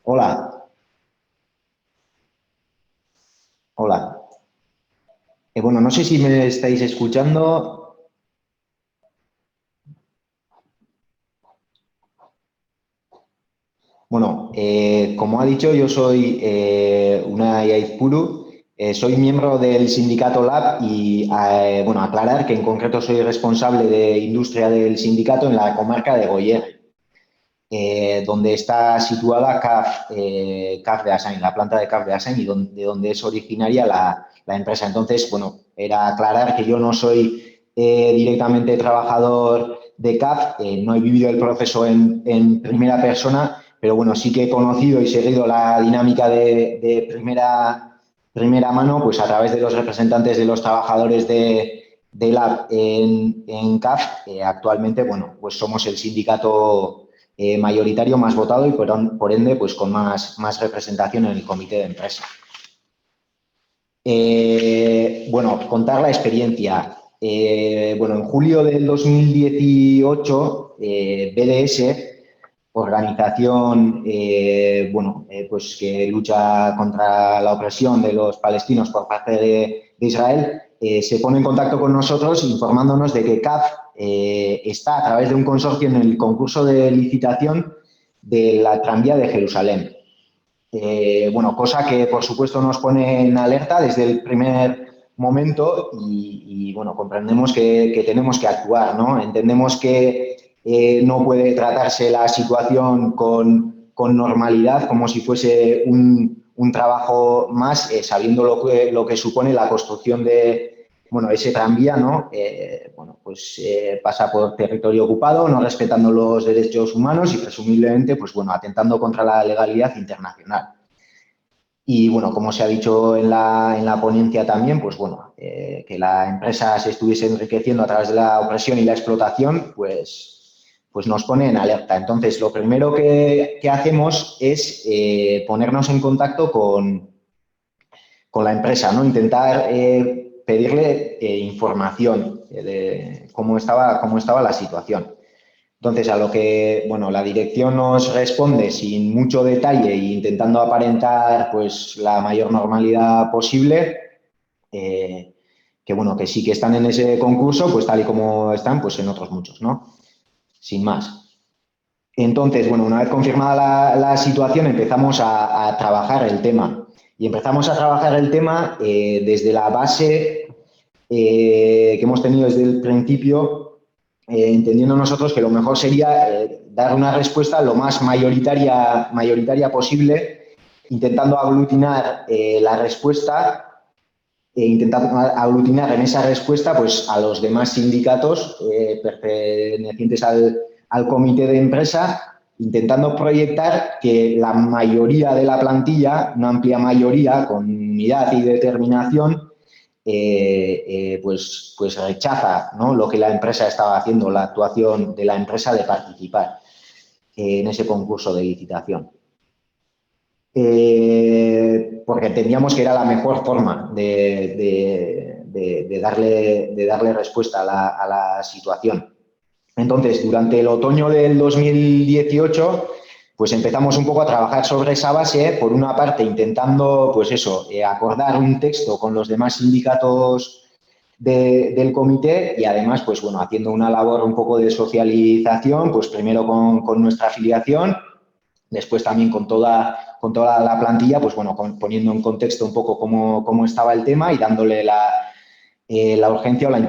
Hola. Hola. Bueno, no sé si me estáis escuchando. Bueno, como ha dicho, yo soy Unai Aizpuru. Soy miembro del sindicato LAB y, bueno, aclarar que en concreto soy responsable de industria del sindicato en la comarca de Goierri, donde está situada CAF de Asain, la planta de CAF de Asain, y de donde es originaria la la empresa. Entonces, bueno, era aclarar que yo no soy directamente trabajador de CAF, no he vivido el proceso en primera persona, pero bueno, sí que he conocido y seguido la dinámica de primera mano, pues a través de los representantes de los trabajadores de LAB en CAF. Actualmente, bueno, pues somos el sindicato mayoritario más votado y por ende, pues con más representación en el comité de empresa. Bueno, contar la experiencia. Bueno, en julio del 2018, BDS, organización pues que lucha contra la opresión de los palestinos por parte de Israel, se pone en contacto con nosotros informándonos de que CAF está a través de un consorcio en el concurso de licitación de la tranvía de Jerusalén. Bueno, cosa que por supuesto nos pone en alerta desde el primer momento y bueno, comprendemos que tenemos que actuar, ¿no? Entendemos que no puede tratarse la situación con normalidad, como si fuese un trabajo más, sabiendo lo que supone la construcción de ese tranvía, ¿no? Pues pasa por territorio ocupado, no respetando los derechos humanos y presumiblemente, pues bueno, atentando contra la legalidad internacional. Y bueno, como se ha dicho en la ponencia también, pues bueno, que la empresa se estuviese enriqueciendo a través de la opresión y la explotación, pues nos pone en alerta. Entonces, lo primero que hacemos es ponernos en contacto con la empresa, ¿no? Intentar pedirle información de cómo estaba la situación. Entonces, a lo que, bueno, la dirección nos responde sin mucho detalle e intentando aparentar, pues, la mayor normalidad posible, que, bueno, que sí que están en ese concurso, pues, tal y como están, pues, en otros muchos, ¿no? Sin más. Entonces, bueno, una vez confirmada la situación, empezamos a trabajar el tema. Y empezamos a trabajar el tema desde la base que hemos tenido desde el principio, entendiendo nosotros que lo mejor sería dar una respuesta lo más mayoritaria posible, intentando aglutinar la respuesta intentando aglutinar en esa respuesta pues, a los demás sindicatos pertenecientes al comité de empresa, intentando proyectar que la mayoría de la plantilla, una amplia mayoría con unidad y determinación, pues rechaza, ¿no?, lo que la empresa estaba haciendo, la actuación de la empresa de participar en ese concurso de licitación. Porque entendíamos que era la mejor forma de darle respuesta a la situación. Entonces, durante el otoño del 2018, pues empezamos un poco a trabajar sobre esa base, por una parte intentando, pues eso, acordar un texto con los demás sindicatos del comité y además, pues bueno, haciendo una labor un poco de socialización, pues primero con nuestra afiliación, después también con toda la plantilla, pues bueno, poniendo en contexto un poco cómo estaba el tema y dándole la urgencia o la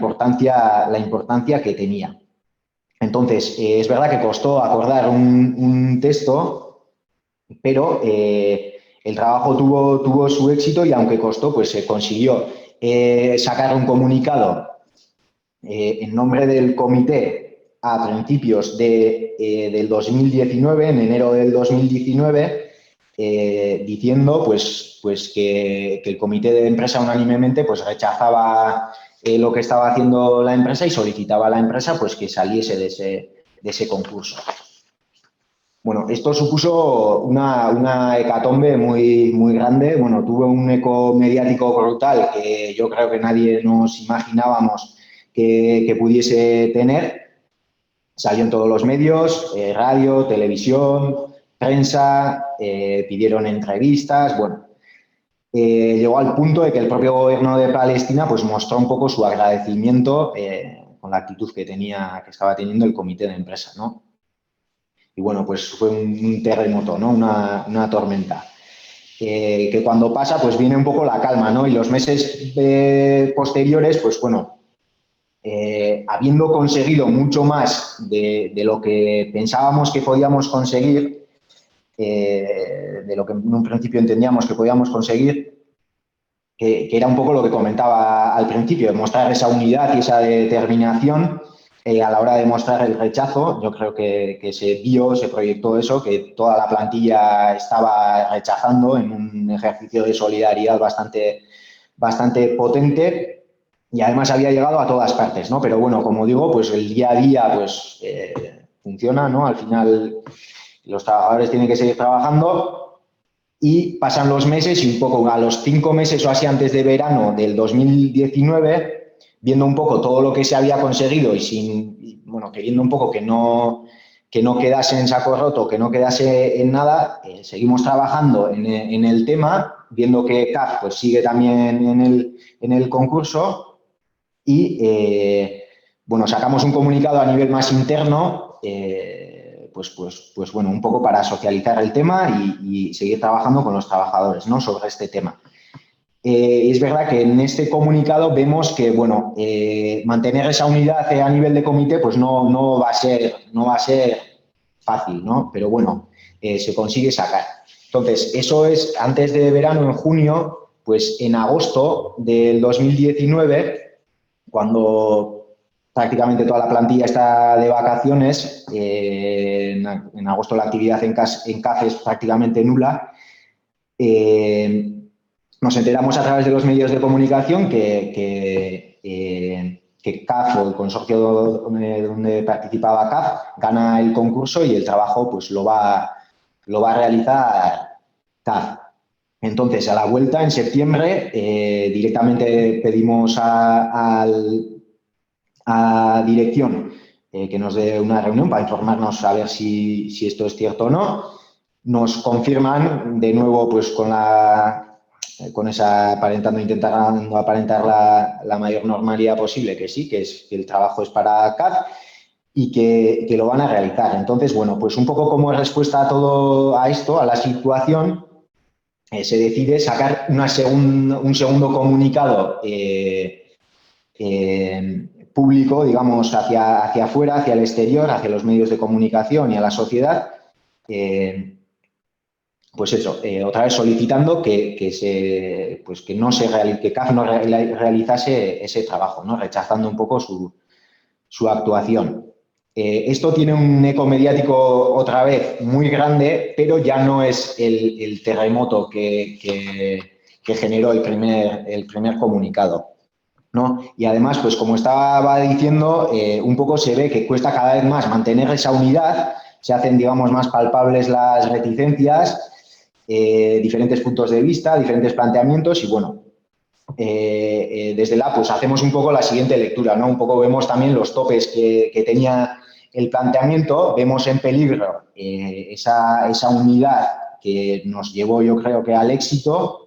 importancia que tenía. Entonces, es verdad que costó acordar un texto, pero el trabajo tuvo su éxito y aunque costó, pues se consiguió sacar un comunicado en nombre del comité a principios del 2019, en enero del 2019, diciendo pues que el comité de empresa unánimemente pues rechazaba lo que estaba haciendo la empresa y solicitaba a la empresa pues que saliese de ese concurso. Bueno, esto supuso una hecatombe muy grande. Bueno, tuvo un eco mediático brutal que yo creo que nadie nos imaginábamos que pudiese tener. Salió en todos los medios, radio, televisión, prensa, pidieron entrevistas, bueno. Llegó al punto de que el propio gobierno de Palestina pues mostró un poco su agradecimiento con la actitud que estaba teniendo el comité de empresa, ¿no? Y bueno, pues fue un terremoto, ¿no? Una tormenta. Que cuando pasa, pues viene un poco la calma, ¿no? Y los meses posteriores, pues bueno, habiendo conseguido mucho más de lo que pensábamos que podíamos conseguir, de lo que en un principio entendíamos que podíamos conseguir, que era un poco lo que comentaba al principio, demostrar esa unidad y esa determinación a la hora de mostrar el rechazo. Yo creo que se proyectó eso, que toda la plantilla estaba rechazando en un ejercicio de solidaridad bastante potente y además había llegado a todas partes, ¿no? Pero bueno, como digo, pues el día a día pues funciona, ¿no? Al final los trabajadores tienen que seguir trabajando y pasan los meses y un poco a los 5 meses o así antes de verano del 2019, viendo un poco todo lo que se había conseguido bueno, queriendo un poco que no quedase en saco roto, que no quedase en nada, seguimos trabajando en el tema, viendo que CAF pues, sigue también en el concurso y, bueno, sacamos un comunicado a nivel más interno, pues bueno, un poco para socializar el tema y seguir trabajando con los trabajadores, ¿no? Sobre este tema. Es verdad que en este comunicado vemos que, bueno, mantener esa unidad a nivel de comité pues no va a ser fácil, ¿no? Pero bueno, se consigue sacar. Entonces, eso es antes de verano, en junio, pues en agosto del 2019, cuando prácticamente toda la plantilla está de vacaciones, en agosto la actividad en CAF es prácticamente nula, nos enteramos a través de los medios de comunicación que CAF, o el consorcio donde participaba CAF, gana el concurso y el trabajo pues lo va a realizar CAF. Entonces, a la vuelta, en septiembre, directamente pedimos a dirección que nos dé una reunión para informarnos a ver si esto es cierto o no. Nos confirman de nuevo pues con esa intentando aparentar la mayor normalidad posible, que sí, que el trabajo es para CAF y que lo van a realizar. Entonces, bueno, pues un poco como respuesta a todo a esto, a la situación, se decide sacar un segundo comunicado público, digamos, hacia afuera, hacia el exterior, hacia los medios de comunicación y a la sociedad, pues eso, otra vez solicitando que CAF no realizase ese trabajo, ¿no? Rechazando un poco su actuación. Esto tiene un eco mediático otra vez muy grande, pero ya no es el terremoto que generó el primer comunicado, ¿no? Y además, pues como estaba diciendo, un poco se ve que cuesta cada vez más mantener esa unidad, se hacen, digamos, más palpables las reticencias, diferentes puntos de vista, diferentes planteamientos y, bueno, desde la pues hacemos un poco la siguiente lectura, ¿no? Un poco vemos también los topes que tenía el planteamiento, vemos en peligro esa unidad que nos llevó, yo creo que al éxito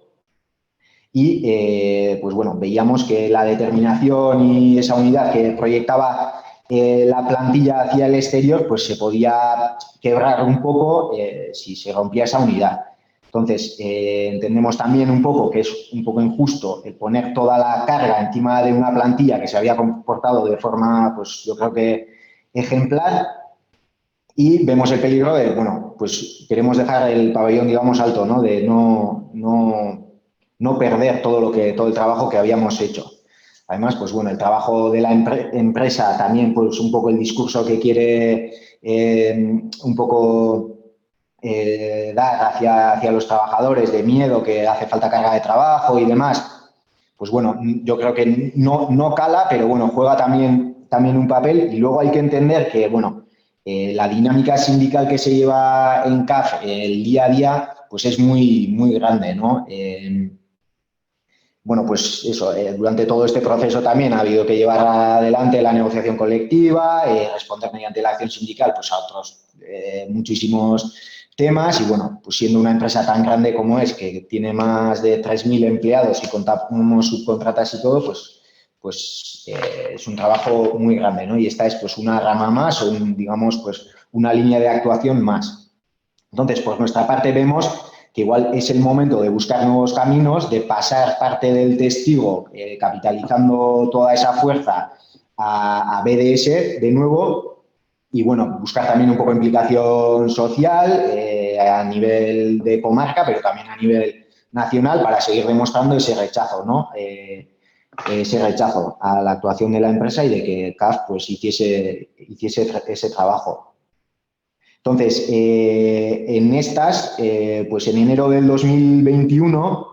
y, pues bueno, veíamos que la determinación y esa unidad que proyectaba la plantilla hacia el exterior, pues se podía quebrar un poco si se rompía esa unidad. Entonces, entendemos también un poco que es un poco injusto el poner toda la carga encima de una plantilla que se había comportado de forma, pues yo creo que ejemplar, y vemos el peligro de, bueno, pues queremos dejar el pabellón, digamos, alto, ¿no? De no perder todo el trabajo que habíamos hecho. Además, pues bueno, el trabajo de la empresa también, pues un poco el discurso que quiere un poco dar hacia los trabajadores de miedo, que hace falta carga de trabajo y demás, pues bueno, yo creo que no cala, pero bueno, juega también un papel. Y luego hay que entender que, bueno, la dinámica sindical que se lleva en CAF el día a día, pues es muy, muy grande, ¿no? Bueno, pues eso, durante todo este proceso también ha habido que llevar adelante la negociación colectiva, responder mediante la acción sindical pues a otros muchísimos temas y, bueno, pues siendo una empresa tan grande como es, que tiene más de 3.000 empleados y contamos subcontratas y todo, pues es un trabajo muy grande, ¿no? Y esta es pues una rama más o digamos pues una línea de actuación más. Entonces, por nuestra parte vemos que igual es el momento de buscar nuevos caminos, de pasar parte del testigo, capitalizando toda esa fuerza a BDS de nuevo y, bueno, buscar también un poco de implicación social a nivel de comarca, pero también a nivel nacional para seguir demostrando ese rechazo, ¿no? Ese rechazo a la actuación de la empresa y de que CAF pues, hiciese ese trabajo. Entonces, en estas, pues en enero del 2021,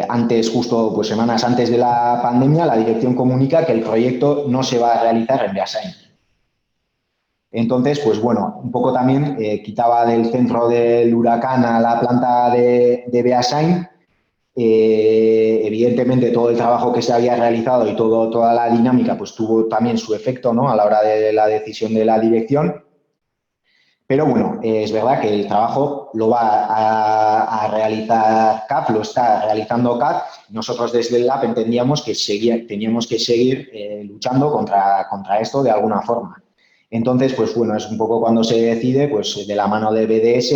antes, justo pues, semanas antes de la pandemia, la dirección comunica que el proyecto no se va a realizar en Beasain. Entonces, pues bueno, un poco también quitaba del centro del huracán a la planta de Beasain. Evidentemente, todo el trabajo que se había realizado y toda la dinámica pues tuvo también su efecto, ¿no? A la hora de la decisión de la dirección. Pero bueno, es verdad que el trabajo lo va a realizar CAF, lo está realizando CAF. Nosotros desde el Lab entendíamos que teníamos que seguir luchando contra esto de alguna forma. Entonces, pues bueno, es un poco cuando se decide, pues de la mano de BDS,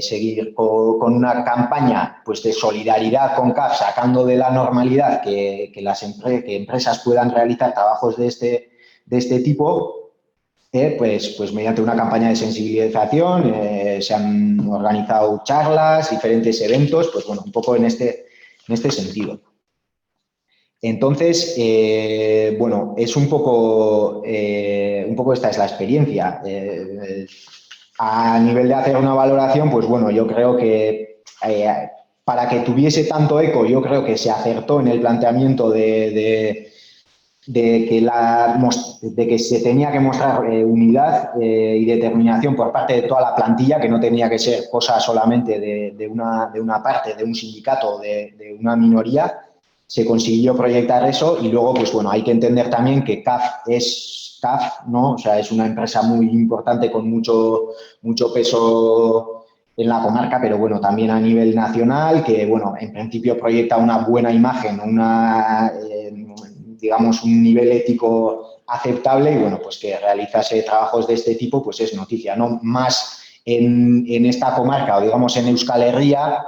seguir con una campaña pues, de solidaridad con CAF, sacando de la normalidad que empresas puedan realizar trabajos de este tipo. Pues mediante una campaña de sensibilización se han organizado charlas, diferentes eventos, pues bueno, un poco en este sentido. Entonces, bueno, es un poco esta es la experiencia. A nivel de hacer una valoración, pues bueno, yo creo que para que tuviese tanto eco, yo creo que se acertó en el planteamiento de que se tenía que mostrar unidad y determinación por parte de toda la plantilla, que no tenía que ser cosa solamente de una parte, de un sindicato, de una minoría. Se consiguió proyectar eso y luego, pues bueno, hay que entender también que CAF es CAF, ¿no? O sea, es una empresa muy importante con mucho peso en la comarca, pero bueno, también a nivel nacional, que bueno, en principio proyecta una buena imagen, digamos, un nivel ético aceptable y, bueno, pues que realizase trabajos de este tipo, pues es noticia, ¿no? Más en esta comarca o, digamos, en Euskal Herria,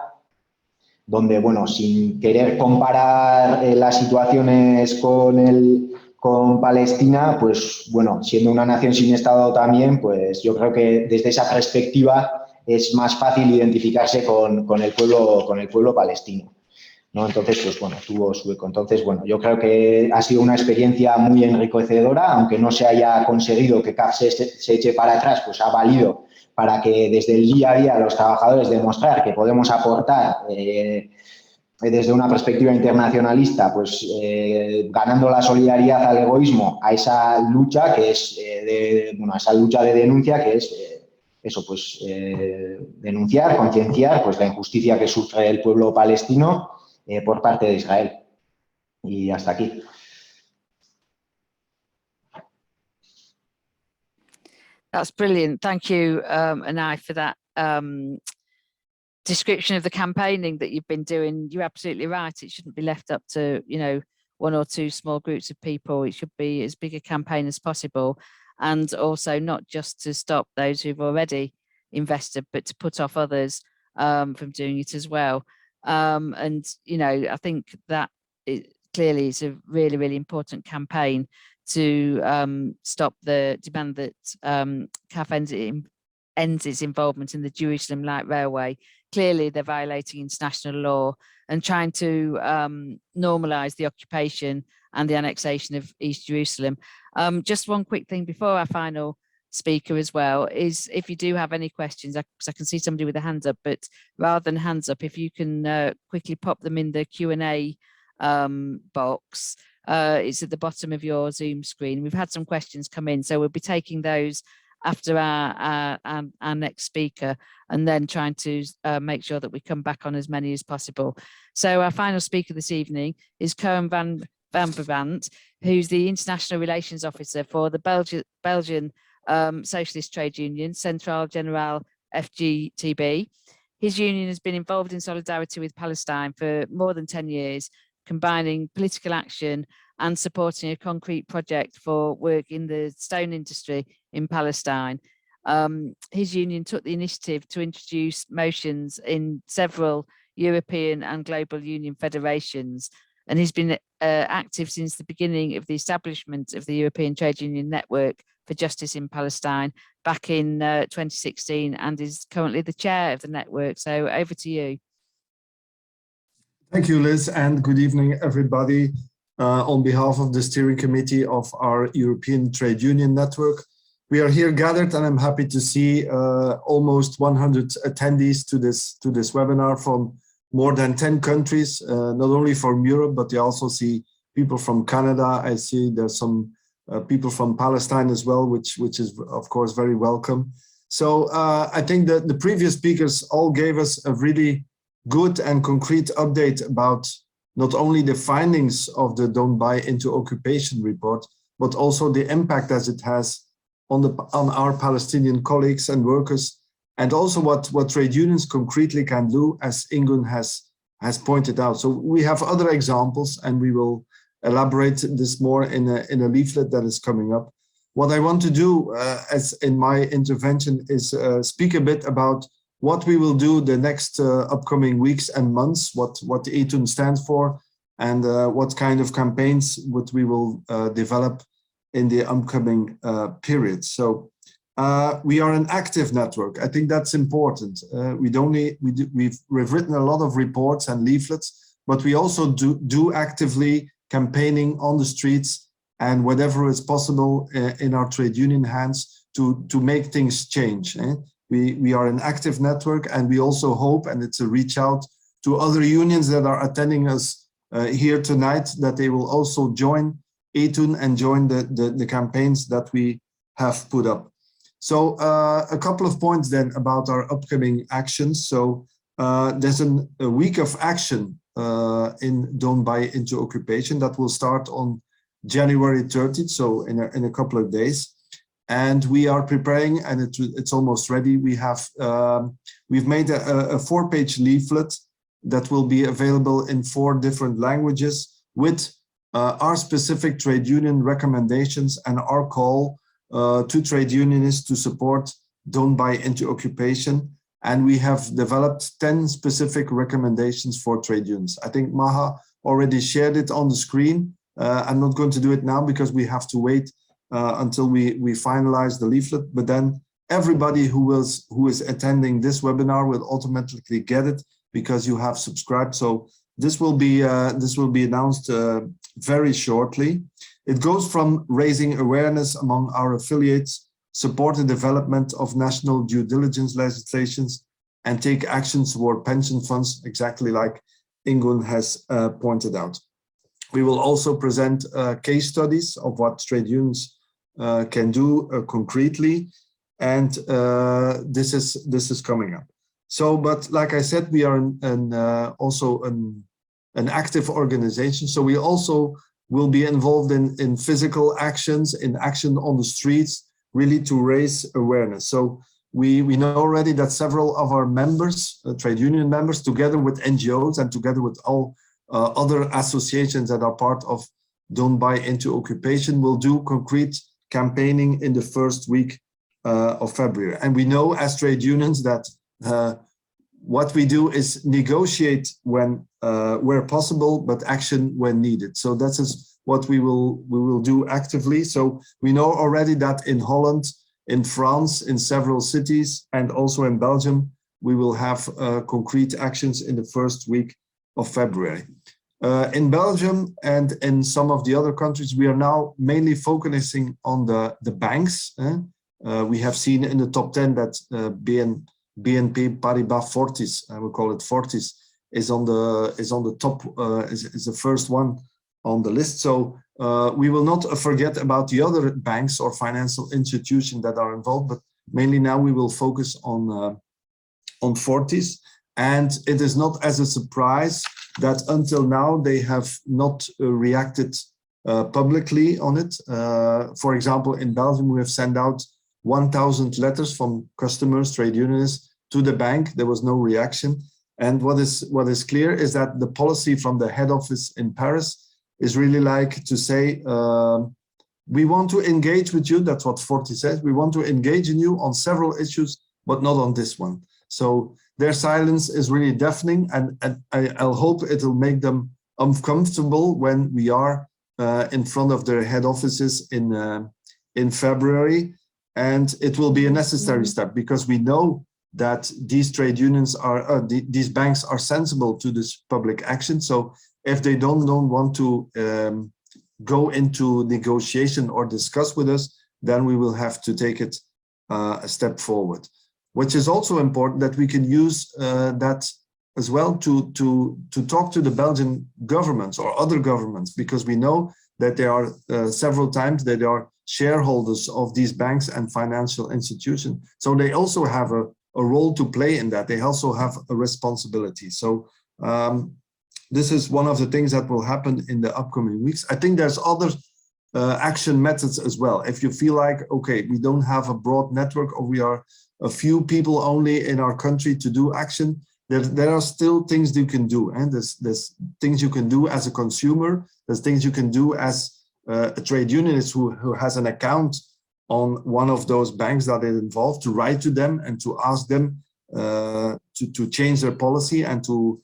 donde, bueno, sin querer comparar las situaciones con Palestina, pues, bueno, siendo una nación sin Estado también, pues yo creo que desde esa perspectiva es más fácil identificarse con el pueblo palestino, ¿no? Entonces, pues bueno, tuvo su eco. Entonces, bueno, yo creo que ha sido una experiencia muy enriquecedora, aunque no se haya conseguido que CAF se eche para atrás, pues ha valido para que desde el día a día los trabajadores demostrar que podemos aportar desde una perspectiva internacionalista, pues ganando la solidaridad al egoísmo a esa lucha que es, a esa lucha de denuncia que es eso, pues denunciar, concienciar pues la injusticia que sufre el pueblo palestino por parte de Israel. Y hasta aquí. That's brilliant. Thank you, Unai, for that description of the campaigning that you've been doing. You're absolutely right. It shouldn't be left up to, one or two small groups of people. It should be as big a campaign as possible. And also not just to stop those who've already invested, but to put off others from doing it as well. And, I think that clearly is a really, really important campaign to stop the demand that CAF ends its involvement in the Jerusalem Light Railway. Clearly, they're violating international law and trying to normalise the occupation and the annexation of East Jerusalem. Just one quick thing before our final speaker as well is if you do have any questions, because I can see somebody with a hand up, but rather than hands up, if you can quickly pop them in the Q&A box. It's at the bottom of your Zoom screen. We've had some questions come in, so we'll be taking those after our next speaker and then trying to make sure that we come back on as many as possible. So our final speaker this evening is Koen Vanbrabandt, who's the International Relations Officer for the Belgian Socialist Trade Union, Centrale Générale FGTB. His union has been involved in solidarity with Palestine for more than 10 years, combining political action and supporting a concrete project for work in the stone industry in Palestine. His union took the initiative to introduce motions in several European and global union federations, and he's been active since the beginning of the establishment of the European Trade Union Network for Justice in Palestine back in 2016 and is currently the chair of the network. So over to you. Thank you, Liz, and good evening, everybody. On behalf of the steering committee of our European Trade Union Network, we are here gathered, and I'm happy to see almost 100 attendees to this webinar from more than 10 countries, not only from Europe, but you also see people from Canada. I see there's some people from Palestine as well, which is, of course, very welcome. So I think that the previous speakers all gave us a really good and concrete update about not only the findings of the Don't Buy Into Occupation report, but also the impact as it has on our Palestinian colleagues and workers, and also what trade unions concretely can do, as Ingunn has pointed out. So we have other examples, and we will elaborate this more in a leaflet that is coming up. What I want to do as in my intervention is speak a bit about what we will do the next upcoming weeks and months, what the ETUN stands for, and what kind of campaigns we will develop in the upcoming period. So we are an active network. I think that's important. We've written a lot of reports and leaflets, but we also do actively campaigning on the streets and whatever is possible in our trade union hands to make things change. We are an active network, and we also hope, and it's a reach out to other unions that are attending us here tonight, that they will also join ETUN and join the campaigns that we have put up. So a couple of points then about our upcoming actions. So there's a week of action in Don't Buy Into Occupation that will start on January 30th, so in a couple of days. And we are preparing, and it's almost ready. We've made a 4-page leaflet that will be available in 4 different languages with our specific trade union recommendations and our call to trade unionists to support Don't Buy Into Occupation. And we have developed 10 specific recommendations for trade unions. I think Maha already shared it on the screen. I'm not going to do it now because we have to wait until we finalize the leaflet, but then everybody who is attending this webinar will automatically get it because you have subscribed. So this will be announced very shortly. It goes from raising awareness among our affiliates, support the development of national due diligence legislations, and take actions toward pension funds, exactly like Ingunn has pointed out. We will also present case studies of what trade unions can do concretely, and this is coming up. So, but like I said, we are also an active organization. So we also will be involved in physical actions, in action on the streets, really to raise awareness. So we know already that several of our members, trade union members, together with NGOs and together with all other associations that are part of Don't Buy Into Occupation, will do concrete campaigning in the first week of February. And we know as trade unions that what we do is negotiate when where possible, but action when needed. So that is what we will do actively. So we know already that in Holland, in France, in several cities, and also in Belgium, we will have concrete actions in the first week of February. In Belgium and in some of the other countries, we are now mainly focusing on the banks. We have seen in the top 10 that BNP Paribas Fortis, I will call it Fortis, is on the top, is the first one on the list. So we will not forget about the other banks or financial institutions that are involved, but mainly now we will focus on Fortis. And it is not as a surprise that until now they have not reacted publicly on it. For example, in Belgium, we have sent out 1,000 letters from customers, trade unionists to the bank. There was no reaction. And what is clear is that the policy from the head office in Paris is really like to say, we want to engage with you. That's what Fortis says. We want to engage in you on several issues, but not on this one. So their silence is really deafening, and I'll hope it'll make them uncomfortable when we are in front of their head offices in February. and it will be a necessary step because we know that these trade unions are, these banks are sensible to this public action. So if they don't want to go into negotiation or discuss with us, then we will have to take it a step forward. Which is also important that we can use that as well to talk to the Belgian governments or other governments, because we know that there are several times that they are shareholders of these banks and financial institutions. So they also have a role to play in that. They also have a responsibility. So this is one of the things that will happen in the upcoming weeks. I think there's other action methods as well. If you feel like, okay, we don't have a broad network or we are a few people only in our country to do action, there are still things you can do. And there's things you can do as a consumer. There's things you can do as a trade unionist who has an account on one of those banks that is involved, to write to them and to ask them to change their policy and to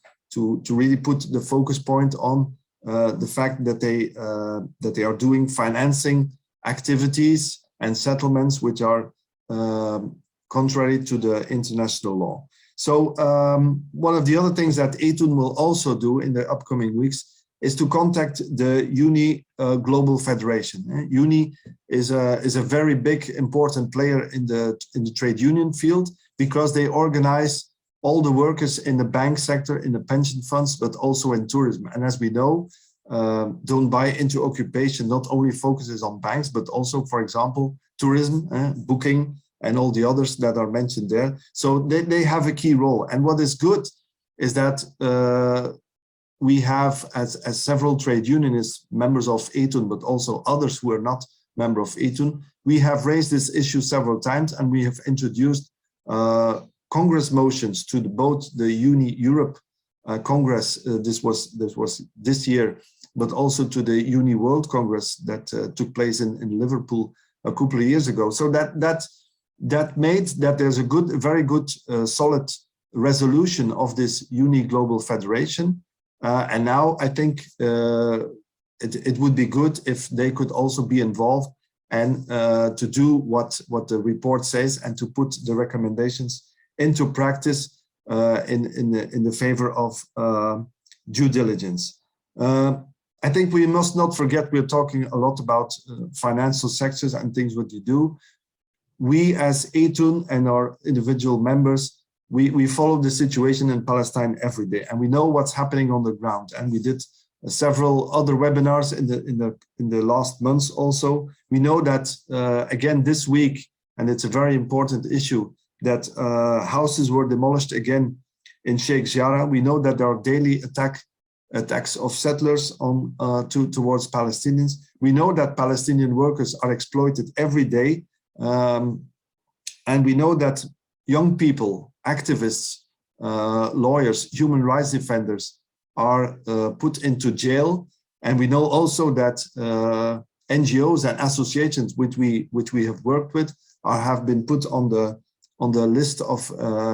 really put the focus point on the fact that they are doing financing activities and settlements which are contrary to the international law. So one of the other things that ETUN will also do in the upcoming weeks is to contact the UNI Global Federation. UNI is a very big, important player in the trade union field, because they organize all the workers in the bank sector, in the pension funds, but also in tourism. And as we know, Don't Buy Into Occupation not only focuses on banks, but also, for example, tourism, booking, and all the others that are mentioned there. So they have a key role. And what is good is that we have, as several trade unionists, members of ETUN, but also others who are not members of ETUN, we have raised this issue several times, and we have introduced Congress motions to both the Uni Europe Congress, this was this year, but also to the Uni World Congress that took place in Liverpool a couple of years ago. So that made that there's a very good, solid resolution of this Uni Global Federation. And now I think it would be good if they could also be involved and to do what the report says and to put the recommendations into practice in the favor of due diligence. I think we must not forget, we're talking a lot about financial sectors and things what you do. We as ETUN and our individual members, we follow the situation in Palestine every day, and we know what's happening on the ground. And we did several other webinars in the last months also. We know that again this week, and it's a very important issue, that houses were demolished again in Sheikh Jarrah. We know that there are daily attacks of settlers towards Palestinians. We know that Palestinian workers are exploited every day. And we know that young people, activists, lawyers, human rights defenders are put into jail. And we know also that NGOs and associations which we have worked with have been put on the list of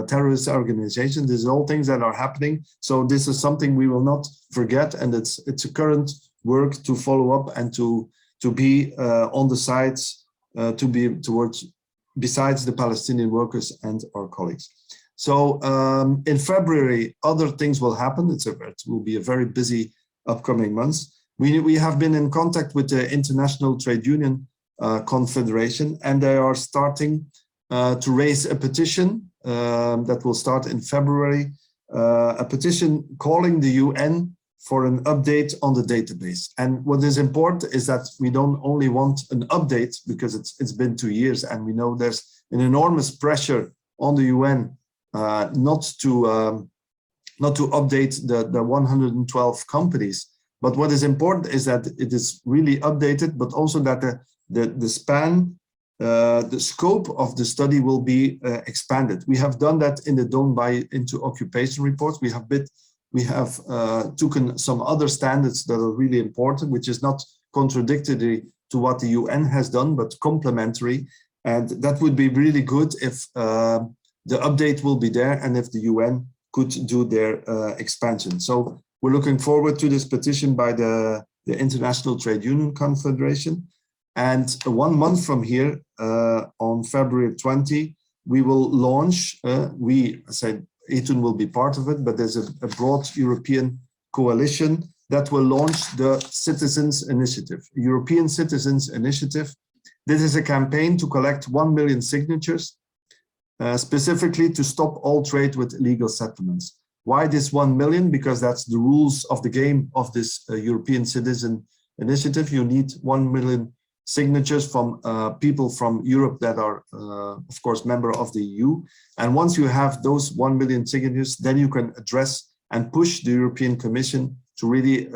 terrorist organizations. These are all things that are happening. So this is something we will not forget, and it's a current work to follow up and to be on the sides, besides the Palestinian workers and our colleagues. So in February, other things will happen. It will be a very busy upcoming months. We have been in contact with the International Trade Union Confederation, and they are starting to raise a petition that will start in February, a petition calling the UN for an update on the database. And what is important is that we don't only want an update, because it's been 2 years, and we know there's an enormous pressure on the UN not to update the 112 companies. But what is important is that it is really updated, but also that the span, the scope of the study will be expanded. We have done that in the Don't Buy Into Occupation reports. We have taken some other standards that are really important, which is not contradictory to what the UN has done, but complementary. And that would be really good if the update will be there and if the UN could do their expansion. So we're looking forward to this petition by the International Trade Union Confederation. And 1 month from here, on February 20, we will launch, I said ETUN will be part of it, but there's a broad European coalition that will launch the Citizens Initiative, European Citizens Initiative. This is a campaign to collect 1 million signatures, specifically to stop all trade with illegal settlements. Why this 1 million? Because that's the rules of the game of this European Citizen Initiative. You need 1 million signatures from people from Europe that are, of course, member of the EU. And once you have those 1 million signatures, then you can address and push the European Commission to really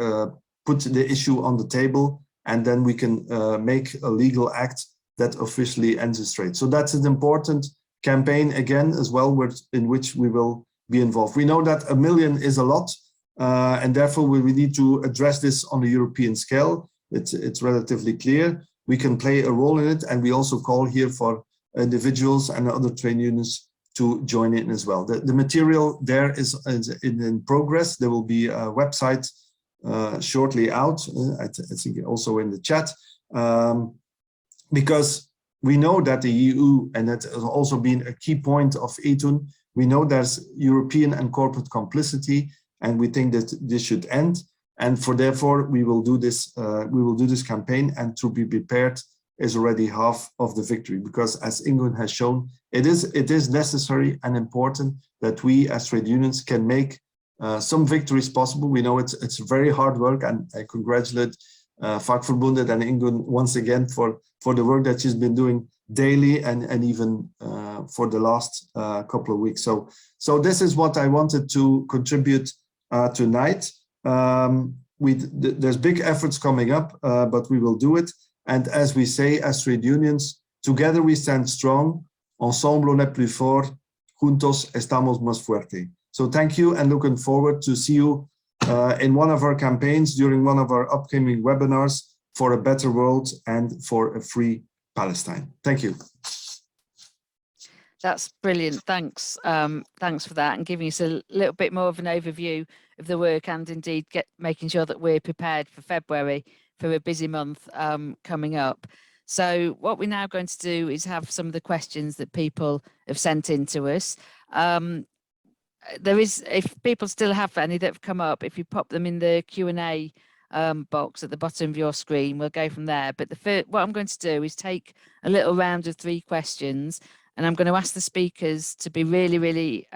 put the issue on the table, and then we can make a legal act that officially ends the trade. So that's an important campaign, again, as well, in which we will be involved. We know that 1 million is a lot, and therefore we need to address this on a European scale. It's relatively clear. We can play a role in it, and we also call here for individuals and other trade unions to join in as well. The material there is in progress. There will be a website shortly out, I think also in the chat, because we know that the EU, and that has also been a key point of ETUN, we know there's European and corporate complicity, and we think that this should end. And therefore, we will do this campaign, and to be prepared is already half of the victory, because as Ingunn has shown, it is necessary and important that we as trade unions can make some victories possible. We know it's very hard work, and I congratulate Fagforbundet and Ingunn once again for the work that she's been doing daily and even for the last couple of weeks. So this is what I wanted to contribute tonight. There's big efforts coming up, but we will do it. And as we say, as trade unions, together we stand strong. Ensemble on est plus fort. Juntos estamos más fuerte. So thank you, and looking forward to see you in one of our campaigns during one of our upcoming webinars for a better world and for a free Palestine. Thank you. That's brilliant. Thanks. Thanks for that, and giving us a little bit more of an overview of the work, and indeed making sure that we're prepared for February, for a busy month coming up. So what we're now going to do is have some of the questions that people have sent in to us. If people still have any that have come up, if you pop them in the Q&A box at the bottom of your screen, we'll go from there. But what I'm going to do is take a little round of 3 questions, and I'm going to ask the speakers to be really, really,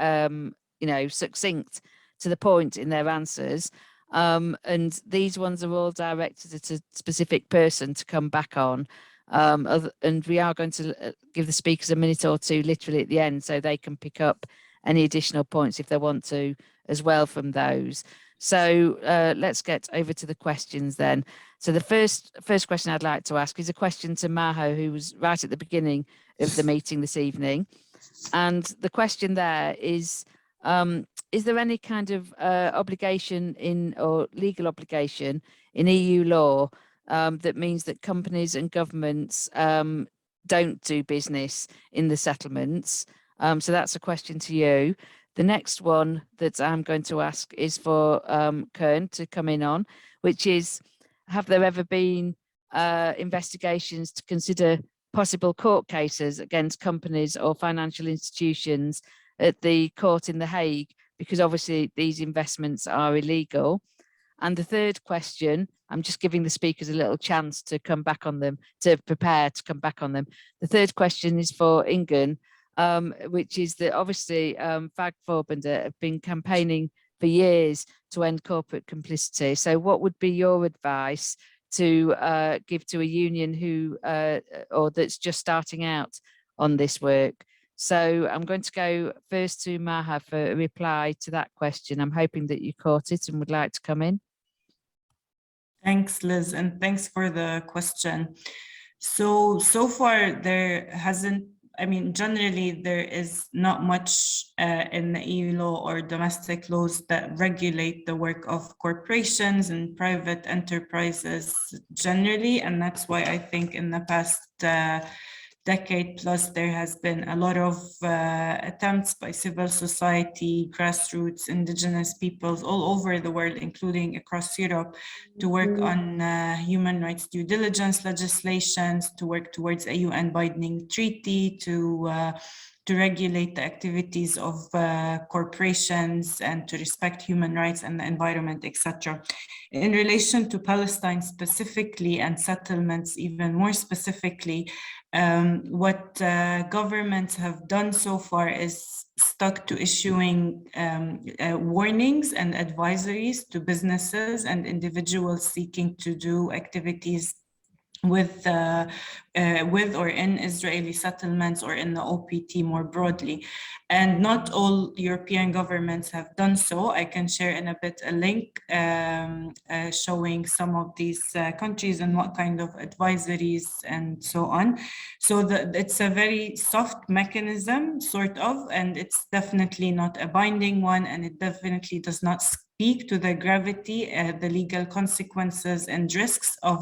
succinct to the point in their answers. And these ones are all directed at a specific person to come back on. And we are going to give the speakers a minute or two literally at the end, so they can pick up any additional points if they want to as well from those. So let's get over to the questions then. So the first question I'd like to ask is a question to Maha, who was right at the beginning of the meeting this evening. And the question there is there any kind of obligation or legal obligation in EU law that means that companies and governments don't do business in the settlements? So that's a question to you. The next one that I'm going to ask is for Koen to come in on, which is, have there ever been investigations to consider possible court cases against companies or financial institutions at the court in The Hague? Because obviously these investments are illegal. And the third question, I'm just giving the speakers a little chance to come back on them, to prepare to come back on them. The third question is for Ingunn, which is that obviously Fagforbundet have been campaigning for years to end corporate complicity. So what would be your advice to give to a union who or that's just starting out on this work? So I'm going to go first to Maha for a reply to that question. I'm hoping that you caught it and would like to come in. Thanks, Liz, and thanks for the question. So far there hasn't, generally there is not much in the EU law or domestic laws that regulate the work of corporations and private enterprises generally, and that's why I think in the past decade plus, there has been a lot of attempts by civil society, grassroots, indigenous peoples all over the world, including across Europe, to work on human rights due diligence legislations, to work towards a UN binding treaty, to regulate the activities of corporations and to respect human rights and the environment, etc. In relation to Palestine specifically and settlements even more specifically, what governments have done so far is stuck to issuing warnings and advisories to businesses and individuals seeking to do activities with or in Israeli settlements or in the OPT more broadly. And not all European governments have done so. I can share in a bit a link showing some of these countries and what kind of advisories and so on. So it's a very soft mechanism, sort of, and it's definitely not a binding one, and it definitely does not speak to the gravity, the legal consequences and risks of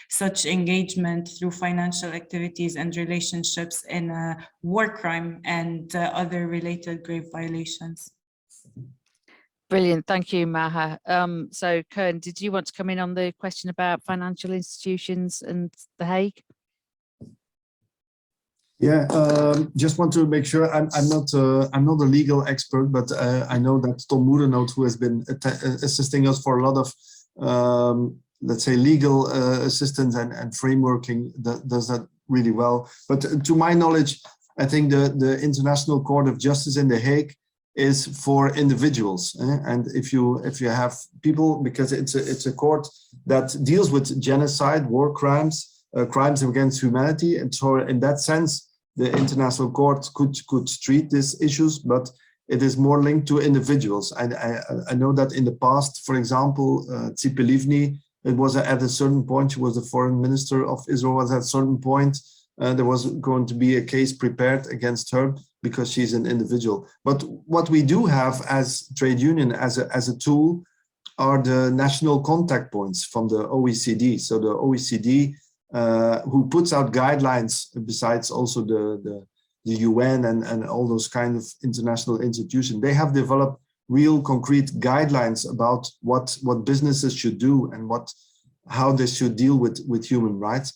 such engagement through financial activities and relationships in a war crime and other related grave violations. Brilliant, thank you, Maha. So Koen, did you want to come in on the question about financial institutions and The Hague? Yeah, just want to make sure I'm not a legal expert, but I know that Tom Moerenoot, who has been assisting us for a lot of let's say legal assistance and frameworking, does that really well. But to my knowledge, I think the International Court of Justice in The Hague is for individuals, and if you have people, because it's a court that deals with genocide, war crimes, crimes against humanity, and so in that sense, the International Court could treat these issues, but it is more linked to individuals. I know that in the past, for example, Tzipi Livni, it was at a certain point, she was the foreign minister of Israel, was at a certain point, there was going to be a case prepared against her because she's an individual. But what we do have as trade union, as a tool, are the national contact points from the OECD. So the OECD, who puts out guidelines besides also the UN and all those kind of international institutions, they have developed real concrete guidelines about what businesses should do and how they should deal with human rights.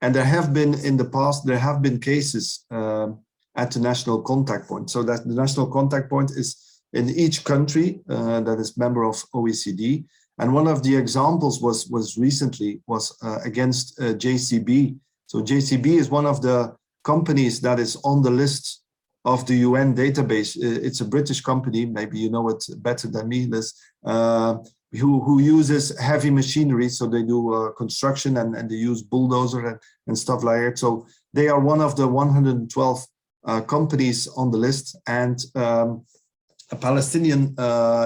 And there have been in the past, there have been cases at the national contact point. So that the national contact point is in each country that is member of OECD. And one of the examples was recently against JCB. So JCB is one of the companies that is on the list of the UN database. It's a British company, maybe you know it better than me, Liz, who uses heavy machinery. So they do construction and they use bulldozer and stuff like that. So they are one of the 112 companies on the list, and a Palestinian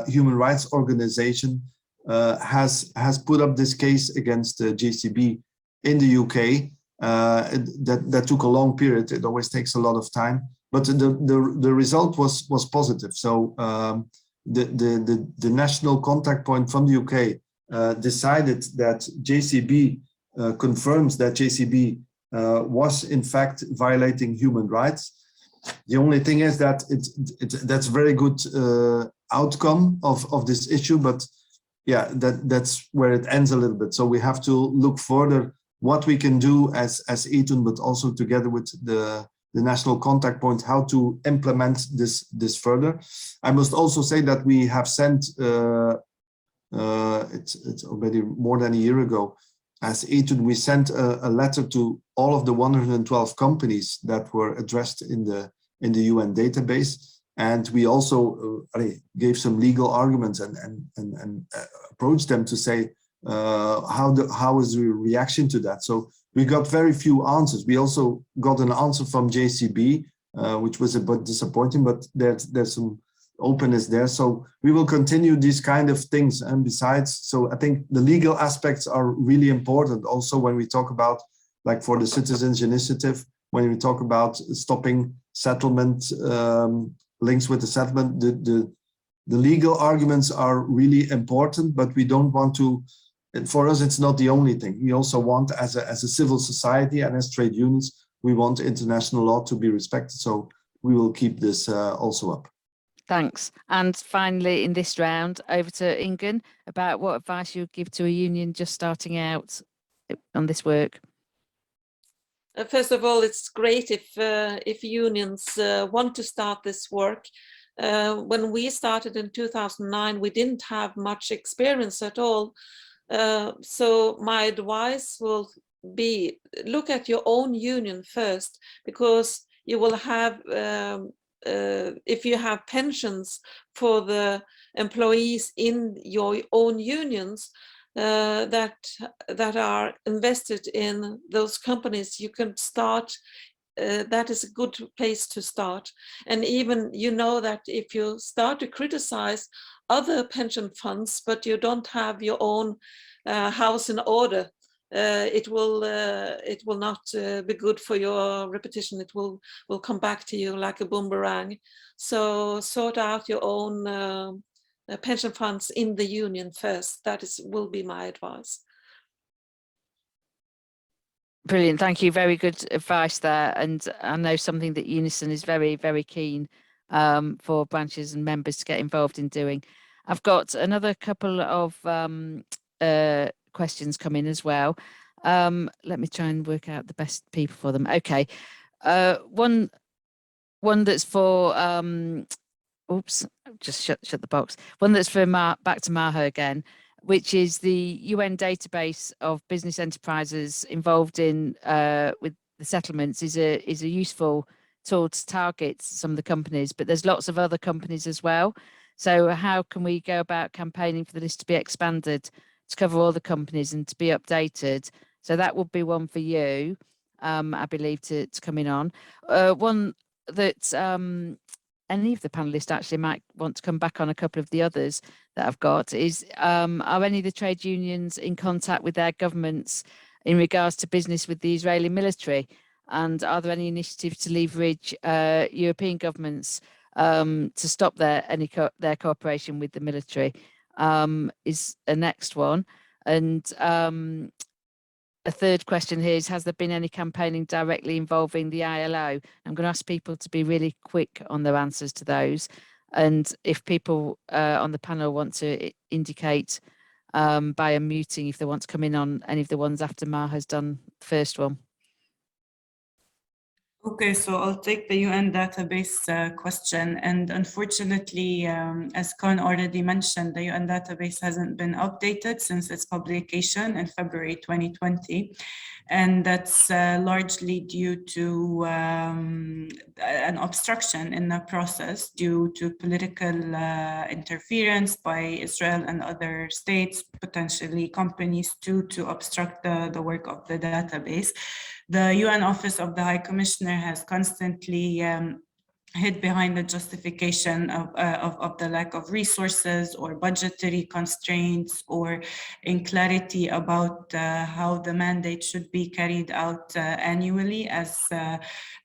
human rights organization has put up this case against JCB in the UK. That took a long period. It always takes a lot of time, but the result was positive. So the national contact point from the UK decided that JCB confirms that JCB was in fact violating human rights. The only thing is that that's a very good outcome of this issue, but yeah, that's where it ends a little bit. So we have to look further what we can do as ETUN, but also together with the national contact point, how to implement this further. I must also say that we have sent, it's already more than a year ago, as ETUN, we sent a letter to all of the 112 companies that were addressed in the UN database. And we also gave some legal arguments and approached them to say, how is the reaction to that? So we got very few answers. We also got an answer from JCB, which was a bit disappointing, but there's some openness there. So we will continue these kind of things. And besides, so I think the legal aspects are really important. Also, when we talk about, like for the Citizens Initiative, when we talk about stopping settlement, links with the settlement, the legal arguments are really important, but we don't want to, for us, it's not the only thing. We also want, as a civil society and as trade unions, we want international law to be respected. So we will keep this also up. Thanks. And finally, in this round, over to Ingunn about what advice you would give to a union just starting out on this work. First of all, it's great if unions want to start this work. When we started in 2009, we didn't have much experience at all. So my advice will be look at your own union first, because you will have, if you have pensions for the employees in your own unions, that are invested in those companies, you can start. That is a good place to start. And even that if you start to criticize other pension funds, but you don't have your own house in order, it will not be good for your reputation. It will come back to you like a boomerang. So sort out your own pension funds in the union first. That will be my advice. Brilliant. Thank you. Very good advice there. And I know something that UNISON is very, very keen for branches and members to get involved in doing. I've got another couple of questions coming as well. Let me try and work out the best people for them. Okay. One that's for oops, just shut the box. One that's for back to Maha again, which is the UN database of business enterprises involved in with the settlements is a useful tool to target some of the companies, but there's lots of other companies as well. So how can we go about campaigning for the list to be expanded to cover all the companies and to be updated? So that would be one for you, I believe, to come in on. One that any of the panelists actually might want to come back on a couple of the others that I've got is, are any of the trade unions in contact with their governments in regards to business with the Israeli military? And are there any initiatives to leverage European governments to stop their cooperation with the military? Is a next one. And a third question here is, has there been any campaigning directly involving the ILO? I'm going to ask people to be really quick on their answers to those. And if people on the panel want to indicate by unmuting if they want to come in on any of the ones after Maha has done the first one. Okay, so I'll take the UN database question. And unfortunately, as Koen already mentioned, the UN database hasn't been updated since its publication in February 2020. And that's largely due to an obstruction in the process due to political interference by Israel and other states, potentially companies too, to obstruct the work of the database. The UN Office of the High Commissioner has constantly hid behind the justification of the lack of resources or budgetary constraints or in clarity about how the mandate should be carried out annually as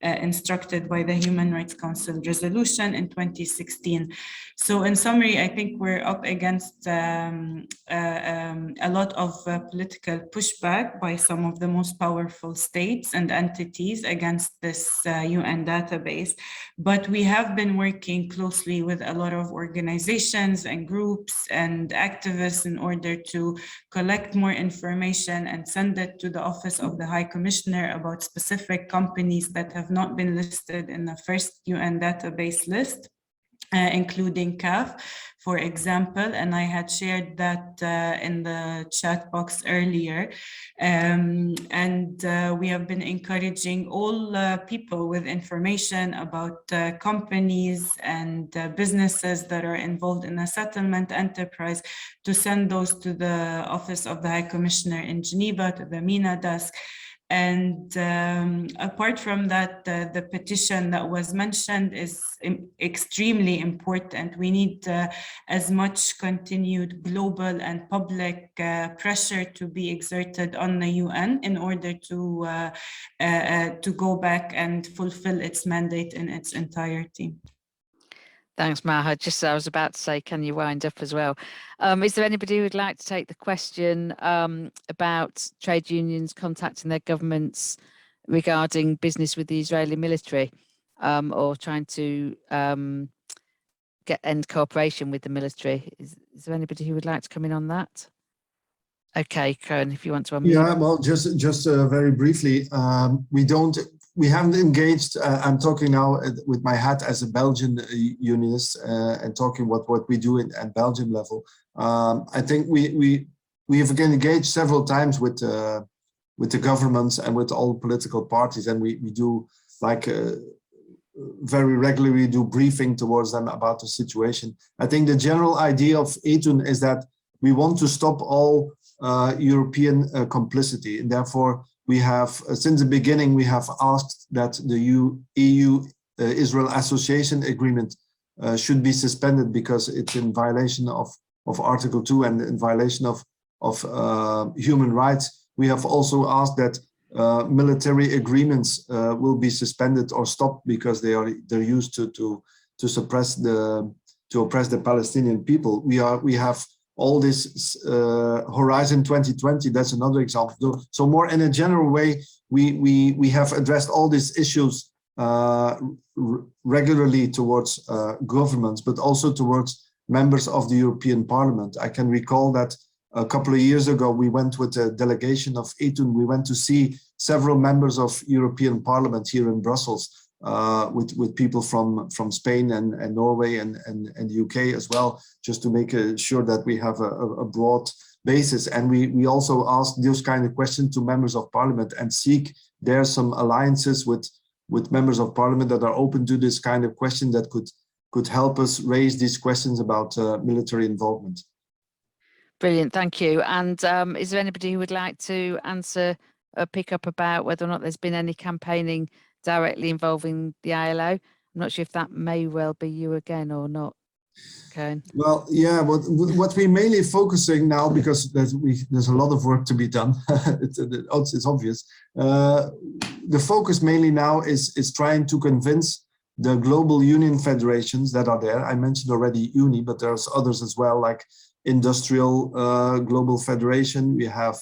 instructed by the Human Rights Council resolution in 2016. So in summary, I think we're up against a lot of political pushback by some of the most powerful states and entities against this UN database. But we have been working closely with a lot of organizations and groups and activists in order to collect more information and send it to the Office of the High Commissioner about specific companies that have not been listed in the first UN database list. Including CAF, for example, and I had shared that in the chat box earlier. And we have been encouraging all people with information about companies and businesses that are involved in a settlement enterprise to send those to the Office of the High Commissioner in Geneva, to the MENA desk. And apart from that, the petition that was mentioned is extremely important. We need as much continued global and public pressure to be exerted on the UN in order to go back and fulfill its mandate in its entirety. Thanks, Maha. Just I was about to say, can you wind up as well? Is there anybody who would like to take the question about trade unions contacting their governments regarding business with the Israeli military, or trying to end cooperation with the military. Is there anybody who would like to come in on that? Okay, Koen, if you want to unmute. Yeah, well, just very briefly, we haven't engaged. I'm talking now with my hat as a Belgian unionist and talking what we do at Belgium level. I think we have engaged several times with the governments and with all political parties, and we do like very regularly do briefing towards them about the situation. I think the general idea of ETUN is that we want to stop all European complicity, and therefore we have since the beginning we have asked that the EU-Israel Association Agreement should be suspended because it's in violation of Article 2 and in violation of human rights. We have also asked that military agreements will be suspended or stopped because they're used to oppress the Palestinian people. We have all this Horizon 2020. That's another example. So more in a general way, we have addressed all these issues regularly towards governments, but also towards members of the European Parliament. I can recall that a couple of years ago, we went with a delegation of ETUN. We went to see several members of European Parliament here in Brussels, with people from Spain and Norway and the UK as well, just to make sure that we have a broad basis. And we also ask those kind of questions to members of Parliament and seek there some alliances with members of Parliament that are open to this kind of question that could help us raise these questions about military involvement. Brilliant, thank you. And is there anybody who would like to answer or pick up about whether or not there's been any campaigning directly involving the ILO? I'm not sure if that may well be you again or not, Koen. Well, yeah, what we're mainly focusing now, because there's a lot of work to be done, it's obvious. The focus mainly now is trying to convince the global union federations that are there. I mentioned already UNI, but there's others as well, like Industrial Global Federation. You have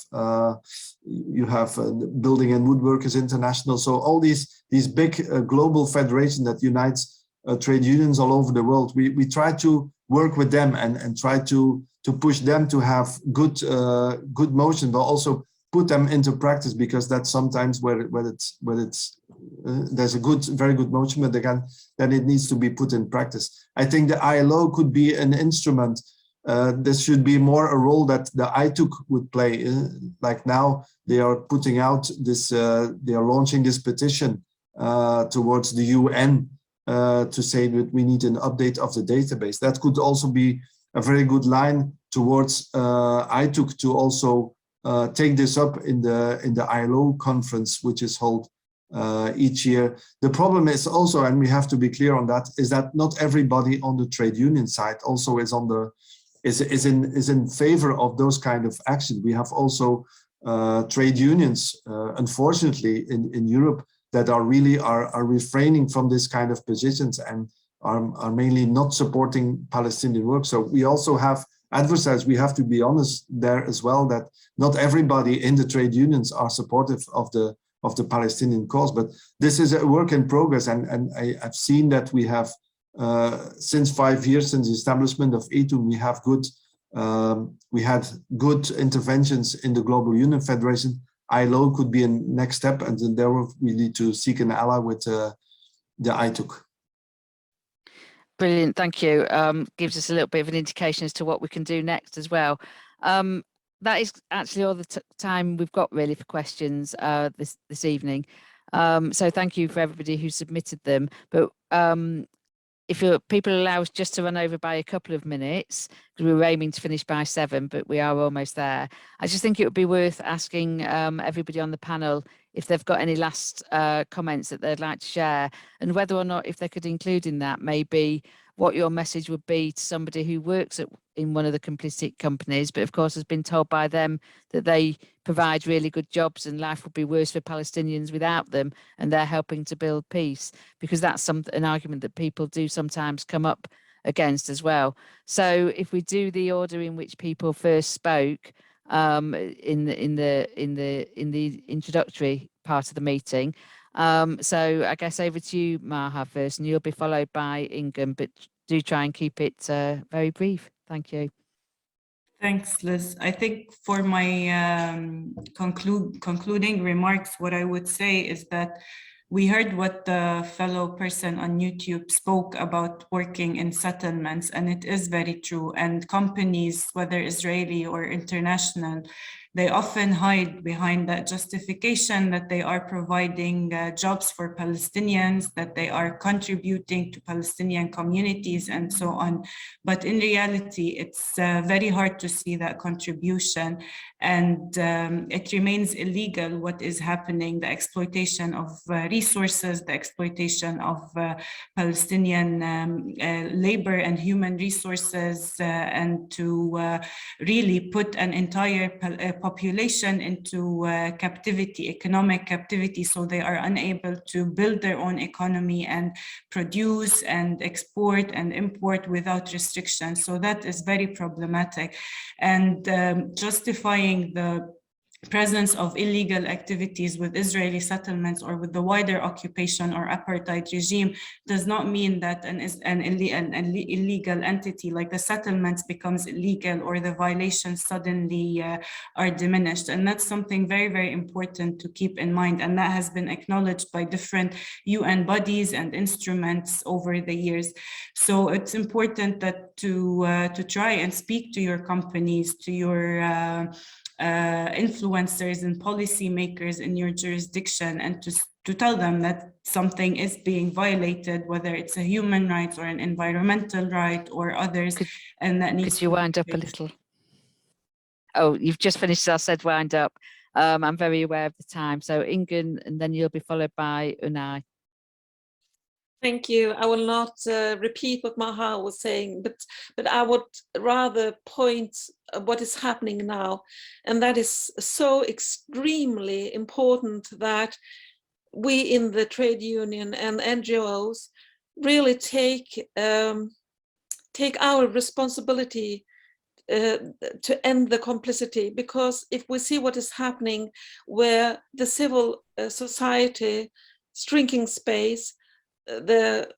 Building and Woodworkers International. So all these big global federations that unites trade unions all over the world. We try to work with them and try to push them to have good motion, but also put them into practice, because that's sometimes where there's a very good motion, but again, then it needs to be put in practice. I think the ILO could be an instrument. This should be more a role that the ITUC would play. Like now, they are putting out this, they are launching this petition towards the UN to say that we need an update of the database. That could also be a very good line towards ITUC to also take this up in the ILO conference, which is held each year. The problem is also, and we have to be clear on that, is that not everybody on the trade union side also is on the is in favor of those kind of action. We have also trade unions, unfortunately, in Europe that are really refraining from this kind of positions and are mainly not supporting Palestinian work. So we also have adversaries. We have to be honest there as well, that not everybody in the trade unions are supportive of the Palestinian cause. But this is a work in progress, and I've seen that we have since 5 years, since the establishment of ETUN, we had good interventions in the Global Union Federation. ILO could be a next step, and then there we need to seek an ally with the ITUC. Brilliant, thank you. Gives us a little bit of an indication as to what we can do next as well. That is actually all the time we've got really for questions this evening. So thank you for everybody who submitted them. But if people allow us just to run over by a couple of minutes, because we were aiming to finish by 7, but we are almost there. I just think it would be worth asking everybody on the panel if they've got any last comments that they'd like to share, and whether or not, if they could include in that, maybe what your message would be to somebody who works in one of the complicit companies, but of course has been told by them that they provide really good jobs and life would be worse for Palestinians without them, and they're helping to build peace, because that's an argument that people do sometimes come up against as well. So if we do the order in which people first spoke in the introductory part of the meeting. So I guess over to you, Maha, first, and you'll be followed by Ingunn, but do try and keep it very brief. Thank you. Thanks, Liz. I think for my concluding remarks, what I would say is that we heard what the fellow person on YouTube spoke about working in settlements, and it is very true. And companies, whether Israeli or international, they often hide behind that justification that they are providing jobs for Palestinians, that they are contributing to Palestinian communities and so on. But in reality, it's very hard to see that contribution, and it remains illegal what is happening, the exploitation of resources, the exploitation of Palestinian labor and human resources, and to really put an entire population into captivity, economic captivity, so they are unable to build their own economy and produce and export and import without restrictions. So that is very problematic. And justifying the presence of illegal activities with Israeli settlements or with the wider occupation or apartheid regime does not mean that an illegal entity like the settlements becomes illegal or the violations suddenly are diminished. And that's something very, very important to keep in mind. And that has been acknowledged by different UN bodies and instruments over the years. So it's important that to try and speak to your companies, to your influencers and policymakers in your jurisdiction, and to tell them that something is being violated, whether it's a human right or an environmental right or others. And that needs. Could you wind up a little? Oh, you've just finished. I said wind up. I'm very aware of the time. So Ingunn, and then you'll be followed by Unai. Thank you. I will not repeat what Maha was saying, but I would rather point what is happening now. And that is so extremely important that we in the trade union and NGOs really take our responsibility to end the complicity. Because if we see what is happening, where the civil society shrinking space,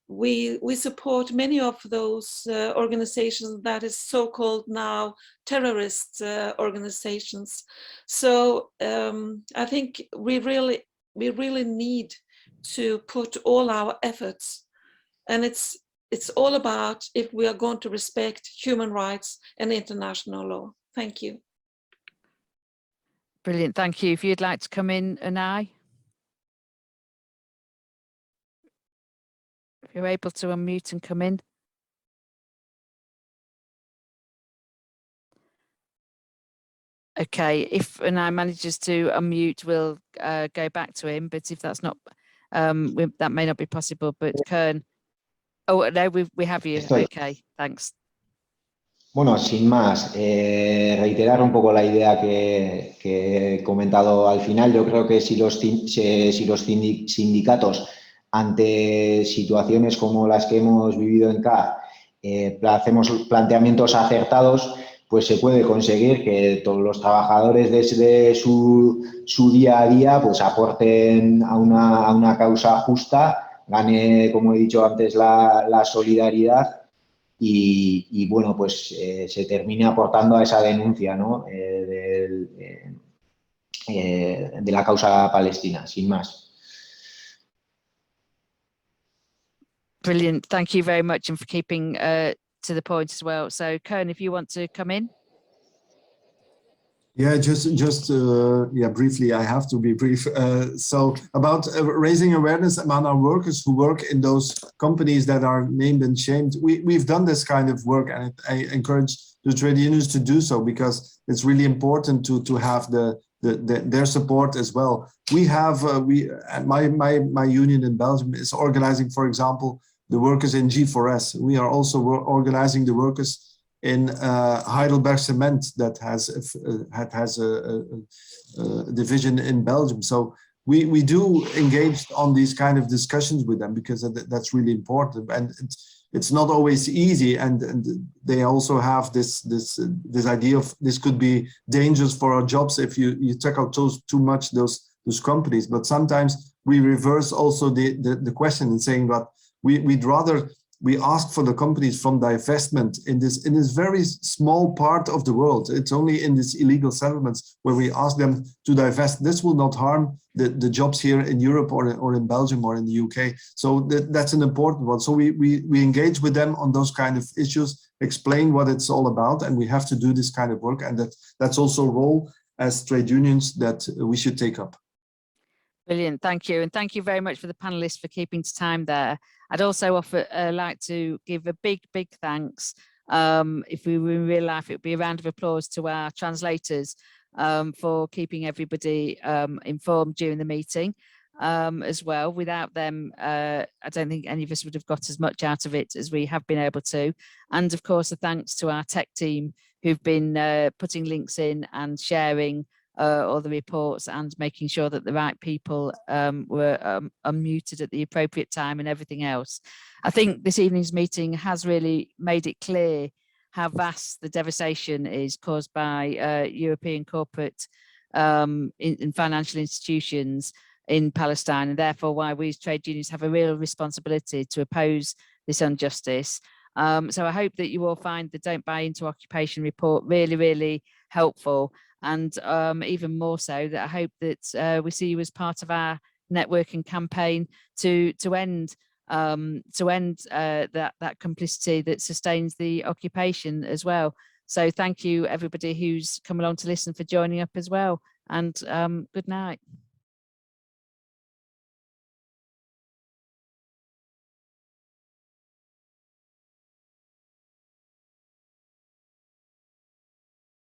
we support many of those organizations that is so-called now terrorist organizations. So I think we really need to put all our efforts, and it's all about if we are going to respect human rights and international law. Thank you. Brilliant, thank you. If you'd like to come in, Unai. If you're able to unmute and come in. Okay, if Unai manages to unmute, we'll go back to him, but if that's not, that may not be possible, but Koen. Oh, no, we have you. Okay, thanks. Bueno, sin más, reiterar un poco la idea que he comentado al final. Yo creo que si los sindicatos, ante situaciones como las que hemos vivido en CAF, hacemos planteamientos acertados, pues se puede conseguir que todos los trabajadores desde su día a día pues aporten a una causa justa, gane, como he dicho antes, la solidaridad y bueno, pues se termine aportando a esa denuncia, ¿no? De la causa palestina, sin más. Brilliant. Thank you very much, and for keeping to the point as well. So, Koen, if you want to come in. Yeah, just briefly, I have to be brief. So about raising awareness among our workers who work in those companies that are named and shamed. We've done this kind of work, and I encourage the trade unions to do so, because it's really important to have their support as well. We have my union in Belgium is organizing, for example, the workers in G4S. We are also organizing the workers in Heidelberg Cement that has a division in Belgium. So we do engage on these kind of discussions with them, because that's really important. And it's not always easy, and they also have this idea of this could be dangerous for our jobs if you check out too much those those companies. But sometimes we reverse also the question and saying that we ask for the companies from divestment in this very small part of the world. It's only in these illegal settlements where we ask them to divest. This will not harm the jobs here in Europe or in Belgium or in the UK. So that's an important one. So we engage with them on those kind of issues, explain what it's all about, and we have to do this kind of work. And that's also a role as trade unions that we should take up. Brilliant, thank you. And thank you very much for the panelists for keeping to time there. I'd also like to give a big thanks. If we were in real life, it would be a round of applause to our translators for keeping everybody informed during the meeting as well. Without them, I don't think any of us would have got as much out of it as we have been able to. And of course, a thanks to our tech team who've been putting links in and sharing all the reports and making sure that the right people were unmuted at the appropriate time and everything else. I think this evening's meeting has really made it clear how vast the devastation is caused by European corporate in financial institutions in Palestine, and therefore why we as trade unions have a real responsibility to oppose this injustice. So I hope that you all find the Don't Buy Into Occupation report really helpful. And even more so, that I hope that we see you as part of our networking campaign to end that complicity that sustains the occupation as well. So thank you everybody who's come along to listen for joining up as well, and good night.